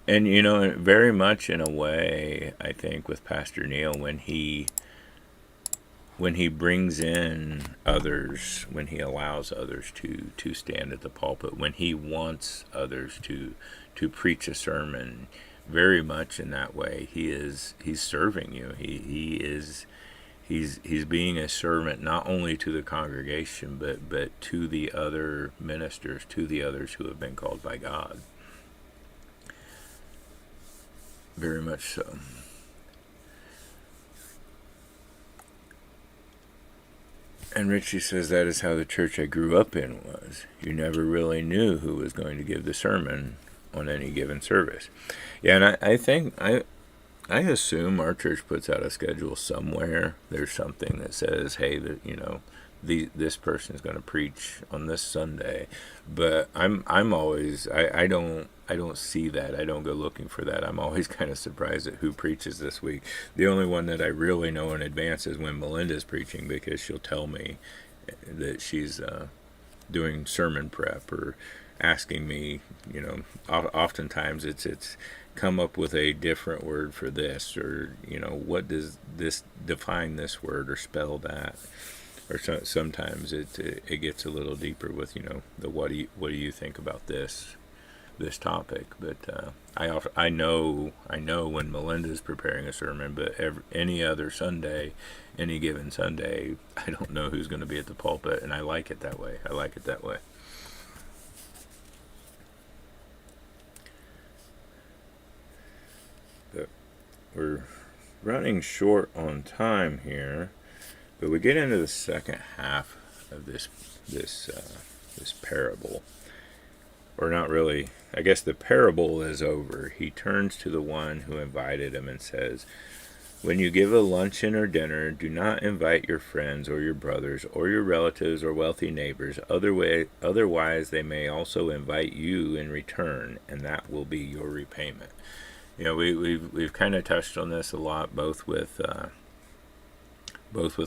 And, you know, very much in a way, I think, with Pastor Neil, when he brings in others, when he allows others to stand at the pulpit, when he wants others to preach a sermon, very much in that way, he's serving you. He's being a servant not only to the congregation, but to the other ministers, to the others who have been called by God. Very much so. And Richie says that is how the church I grew up in was. You never really knew who was going to give the sermon on any given service. Yeah, and I think I assume our church puts out a schedule somewhere. There's something that says, hey, that, you know, this person is going to preach on this Sunday. But I'm always, I don't see that. I don't go looking for that. I'm always kind of surprised at who preaches this week. The only one that I really know in advance is when Melinda's preaching, because she'll tell me that she's doing sermon prep or asking me, you know, oftentimes it's come up with a different word for this, or, you know, what does this define this word or spell that, or sometimes it gets a little deeper with, you know, the what do you think about this topic. But I know when Melinda's preparing a sermon, but any other Sunday, any given Sunday, I don't know who's going to be at the pulpit, and I like it that way. But we're running short on time here, but we get into the second half of this parable. Or not really. I guess the parable is over. He turns to the one who invited him and says, when you give a luncheon or dinner, do not invite your friends or your brothers or your relatives or wealthy neighbors. Otherwise, they may also invite you in return, and that will be your repayment. You know, we've kind of touched on this a lot, both with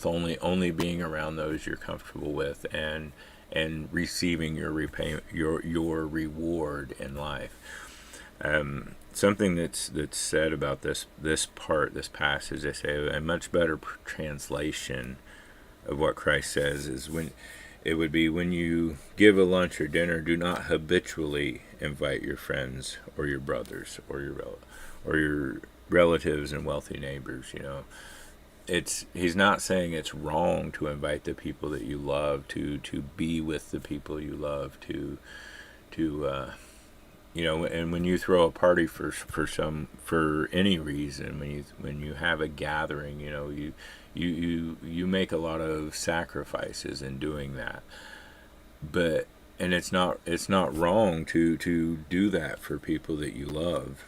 only being around those you're comfortable with, and receiving your repayment, your reward in life. Something that's said about this passage, they say a much better translation of what Christ says is when you give a lunch or dinner, do not habitually invite your friends or your brothers or your relatives and wealthy neighbors. You know, he's not saying it's wrong to invite the people that you love, to be with the people you love, to and when you throw a party for any reason, when you have a gathering, you make a lot of sacrifices in doing that. But and it's not wrong to do that for people that you love.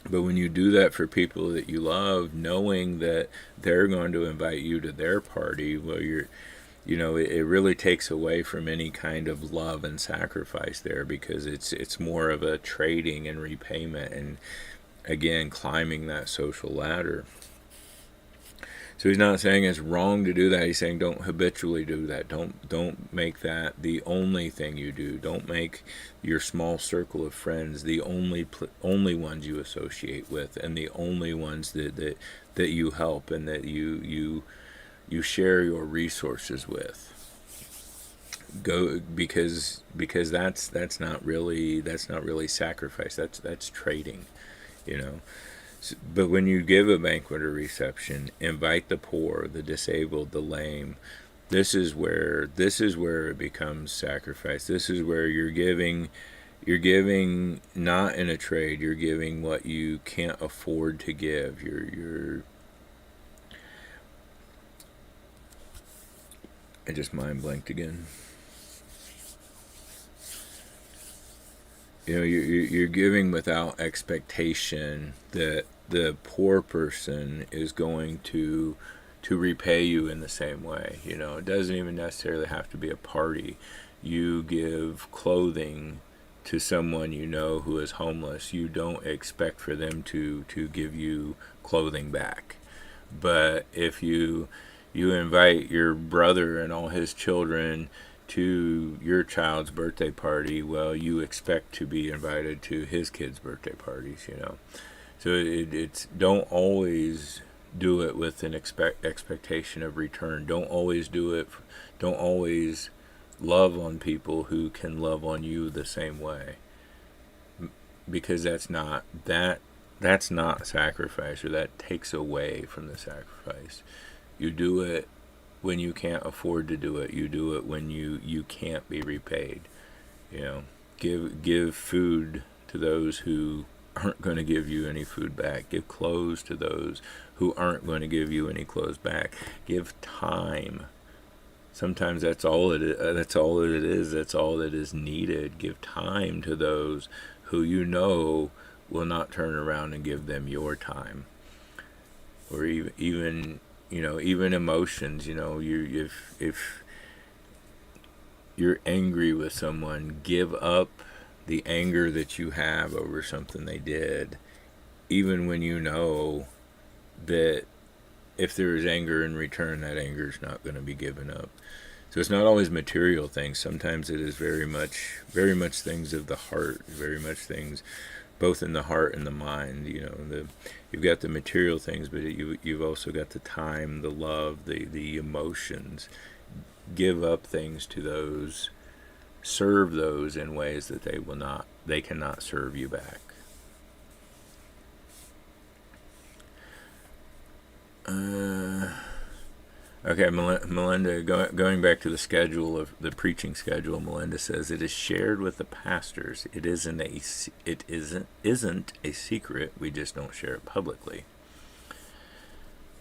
But when you do that for people that you love, knowing that they're going to invite you to their party, well, it really takes away from any kind of love and sacrifice there, because it's more of a trading and repayment, and again climbing that social ladder. So he's not saying it's wrong to do that. He's saying don't habitually do that. Don't make that the only thing you do. Don't make your small circle of friends the only ones you associate with, and the only ones that you help, and that you share your resources with. Go because that's not really sacrifice. That's trading, you know. But when you give a banquet or reception, invite the poor, the disabled, the lame. This is where it becomes sacrifice. This is where you're giving not in a trade. You're giving what you can't afford to give. I just mind blanked again. You're giving without expectation that the poor person is going to repay you in the same way. It doesn't even necessarily have to be a party. You give clothing to someone who is homeless. You don't expect for them to give you clothing back. But if you invite your brother and all his children to your child's birthday party, well, you expect to be invited to his kids' birthday parties, So it's don't always do it with an expectation of return. Don't always love on people who can love on you the same way, because that's not sacrifice, or that takes away from the sacrifice. You do it when you can't afford to do it. You do it when you can't be repaid. Give food to those who aren't going to give you any food back. Give clothes to those who aren't going to give you any clothes back. Give time. Sometimes that's all it is. That's all that is needed. Give time to those who will not turn around and give them your time. Or even emotions. If you're angry with someone, give up the anger that you have over something they did, even when you know that if there is anger in return, that anger is not going to be given up. So it's not always material things. Sometimes it is very much things of the heart, very much things both in the heart and the mind. You've got the material things, but you've also got the time, the love, the emotions. Give up things to those. Serve those in ways that they cannot serve you back. Okay, Melinda, going back to the schedule of the preaching schedule, Melinda says it is shared with the pastors. It isn't a secret. We just don't share it publicly.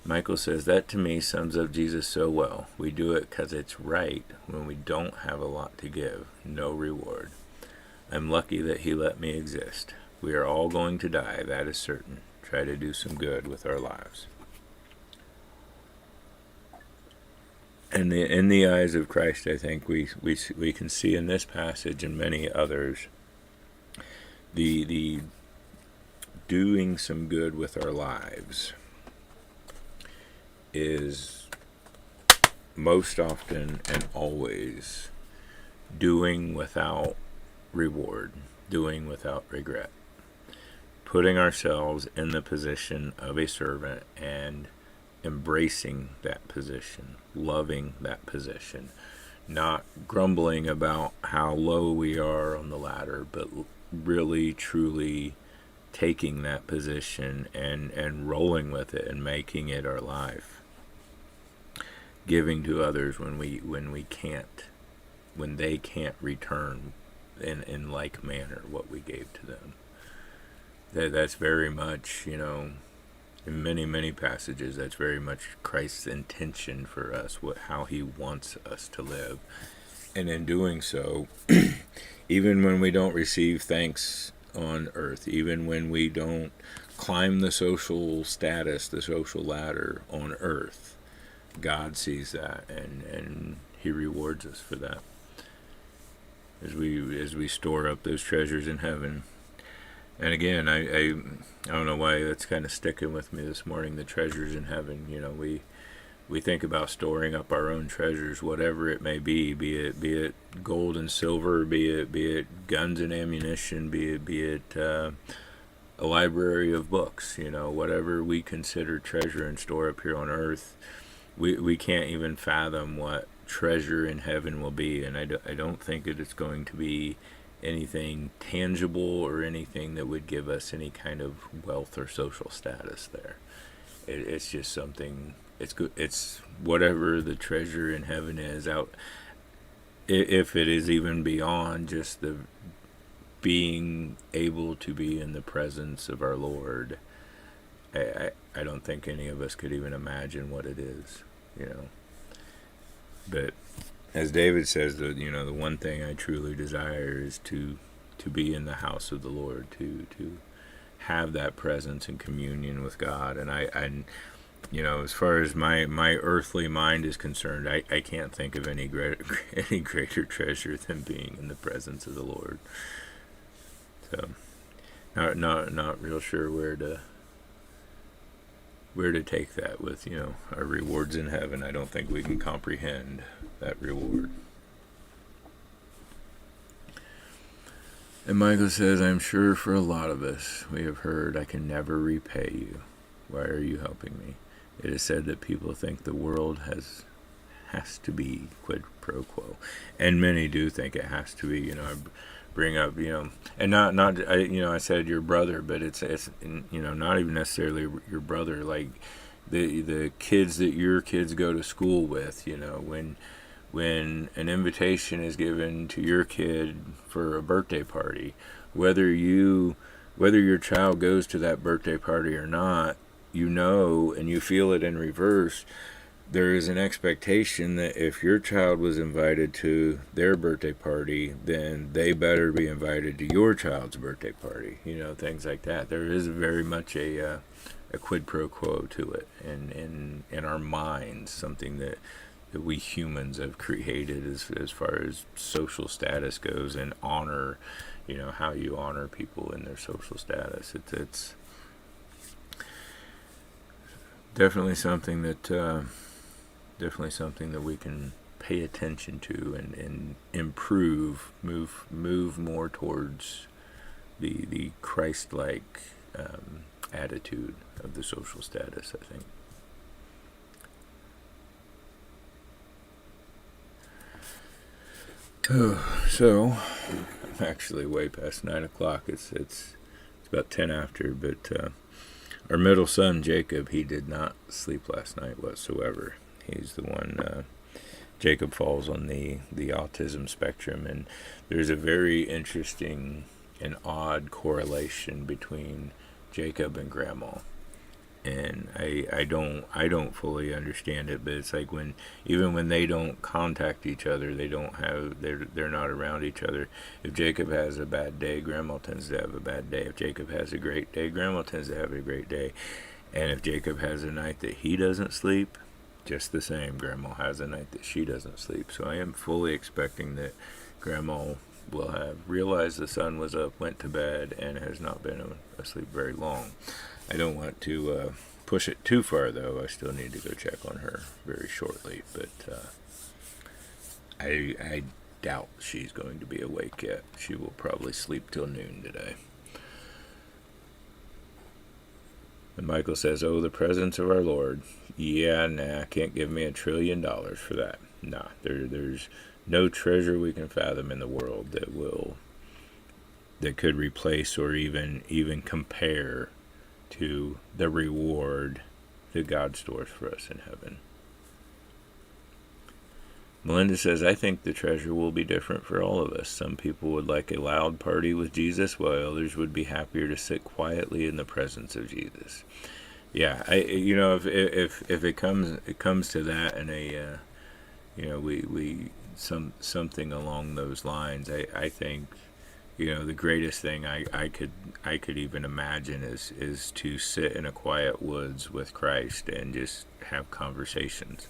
Michael says, that to me sums up Jesus so well. We do it because it's right when we don't have a lot to give, no reward. I'm lucky that he let me exist. We are all going to die, that is certain. Try to do some good with our lives. And in the eyes of Christ, I think we can see in this passage and many others the doing some good with our lives is most often and always doing without reward, doing without regret, putting ourselves in the position of a servant and embracing that position, loving that position, not grumbling about how low we are on the ladder, but really truly taking that position and rolling with it and making it our life. Giving to others when they can't return in like manner what we gave to them. That's very much, in many passages, that's very much Christ's intention for us, how he wants us to live. And in doing so, even when we don't receive thanks on earth, even when we don't climb the social status, the social ladder on earth, God sees that, and he rewards us for that as we store up those treasures in heaven. And again, I don't know why that's kind of sticking with me this morning. The treasures in heaven. We think about storing up our own treasures, whatever it may be it gold and silver, be it guns and ammunition, be it a library of books. Whatever we consider treasure and store up here on earth, we can't even fathom what treasure in heaven will be. And I don't think that it's going to be anything tangible or anything that would give us any kind of wealth or social status there. It's just something. It's good. It's whatever the treasure in heaven is out. If it is even beyond just the being able to be in the presence of our Lord, I don't think any of us could even imagine what it is. But as David says, the one thing I truly desire is to be in the house of the Lord, to have that presence and communion with God. And I as far as my earthly mind is concerned, I can't think of any greater treasure than being in the presence of the Lord. So, not real sure where to take that with our rewards in heaven. I don't think we can comprehend that reward. And Michael says, I'm sure for a lot of us, we have heard, I can never repay you. Why are you helping me? It is said that people think the world has to be quid pro quo. And many do think it has to be. I bring up, and not I said your brother, but it's not even necessarily your brother, like the kids that your kids go to school with, when an invitation is given to your kid for a birthday party, whether your child goes to that birthday party or not, and you feel it in reverse. There is an expectation that if your child was invited to their birthday party, then they better be invited to your child's birthday party. Things like that. There is very much a quid pro quo to it, and in our minds, something that we humans have created as far as social status goes, and honor. How you honor people in their social status. It's definitely something that we can pay attention to and improve, move more towards the Christ-like attitude of the social status, I think. So I'm actually way past 9 o'clock. It's about 10 after, but our middle son, Jacob, he did not sleep last night whatsoever. He's the one, Jacob falls on the autism spectrum, and there's a very interesting and odd correlation between Jacob and Grandma. And I don't fully understand it, but it's like even when they don't contact each other, they're not around each other. If Jacob has a bad day, Grandma tends to have a bad day. If Jacob has a great day, Grandma tends to have a great day. And if Jacob has a night that he doesn't sleep, just the same, Grandma has a night that she doesn't sleep. So I am fully expecting that Grandma will have realized the sun was up, went to bed, and has not been asleep very long. I don't want to push it too far, though. I still need to go check on her very shortly, but I doubt she's going to be awake yet. She will probably sleep till noon today. And Michael says, oh, the presence of our Lord. Yeah, can't give me $1 trillion for that. Nah, there's no treasure we can fathom in the world that could replace or even compare to the reward that God stores for us in heaven. Melinda says, I think the treasure will be different for all of us. Some people would like a loud party with Jesus, while others would be happier to sit quietly in the presence of Jesus. Yeah, if it comes to that, and we something along those lines, I think, the greatest thing I could even imagine is to sit in a quiet woods with Christ and just have conversations.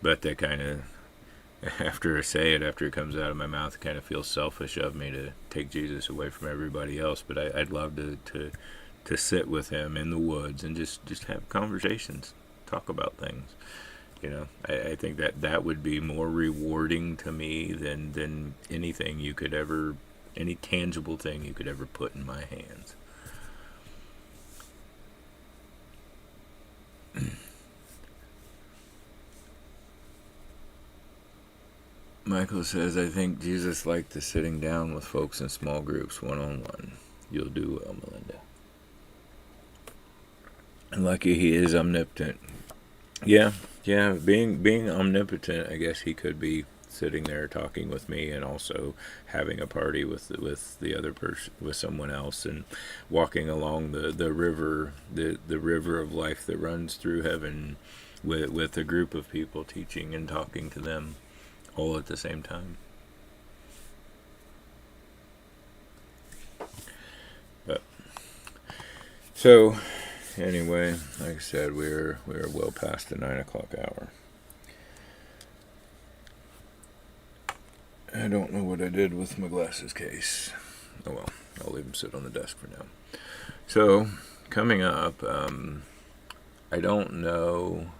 But that kind of, after it comes out of my mouth, it kind of feels selfish of me to take Jesus away from everybody else. But I'd love to sit with him in the woods and just have conversations, talk about things. I think that would be more rewarding to me than anything any tangible thing you could ever put in my hands. Michael says, I think Jesus liked the sitting down with folks in small groups, one-on-one. You'll do well, Melinda. And lucky he is omnipotent. Yeah, being omnipotent, I guess he could be sitting there talking with me and also having a party with the other person, with someone else, and walking along the river, the river of life that runs through heaven with a group of people, teaching and talking to them all at the same time. But so anyway, like I said, we're well past the 9 o'clock hour. I don't know what I did with my glasses case. Oh well, I'll leave them sit on the desk for now. So coming up, I don't know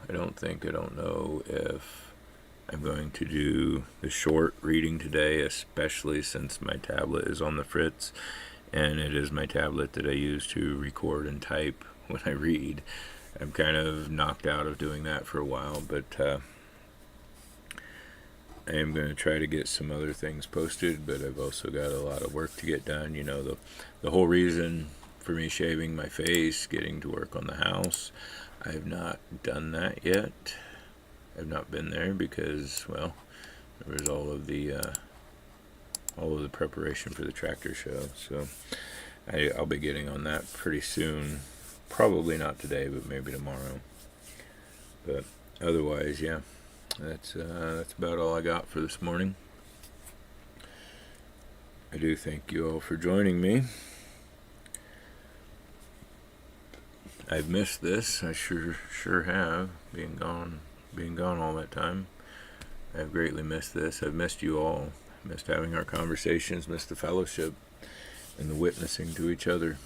if I'm going to do the short reading today, especially since my tablet is on the fritz, and it is my tablet that I use to record and type when I read. I'm kind of knocked out of doing that for a while, but I am going to try to get some other things posted, but I've also got a lot of work to get done. The whole reason for me shaving my face, getting to work on the house, I have not done that yet. I've not been there because, well, there was all of the preparation for the tractor show. So I'll be getting on that pretty soon. Probably not today, but maybe tomorrow. But otherwise, yeah, that's about all I got for this morning. I do thank you all for joining me. I've missed this. I sure have, being gone all that time. I've greatly missed this. I've missed you all. Missed having our conversations, missed the fellowship and the witnessing to each other.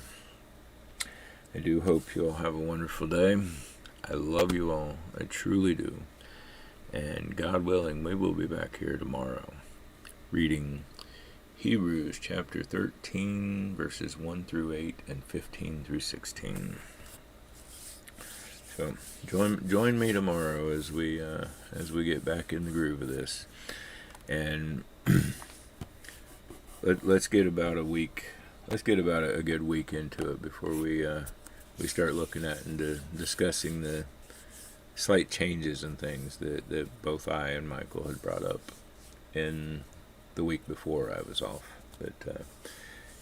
I do hope you all have a wonderful day. I love you all. I truly do. And God willing, we will be back here tomorrow reading Hebrews chapter 13, verses 1 through 8 and 15 through 16. So join me tomorrow as we get back in the groove of this, and let's get about a week. Let's get about a good week into it before we start looking at and discussing the slight changes and things that both I and Michael had brought up in the week before I was off. But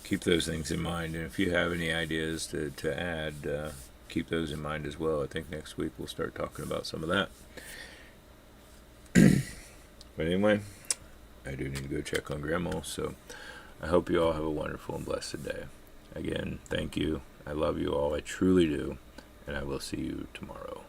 keep those things in mind, and if you have any ideas to add, keep those in mind as well. I think next week we'll start talking about some of that. But anyway, I do need to go check on Grandma, so I hope you all have a wonderful and blessed day. Again, thank you. I love you all. I truly do. And I will see you tomorrow.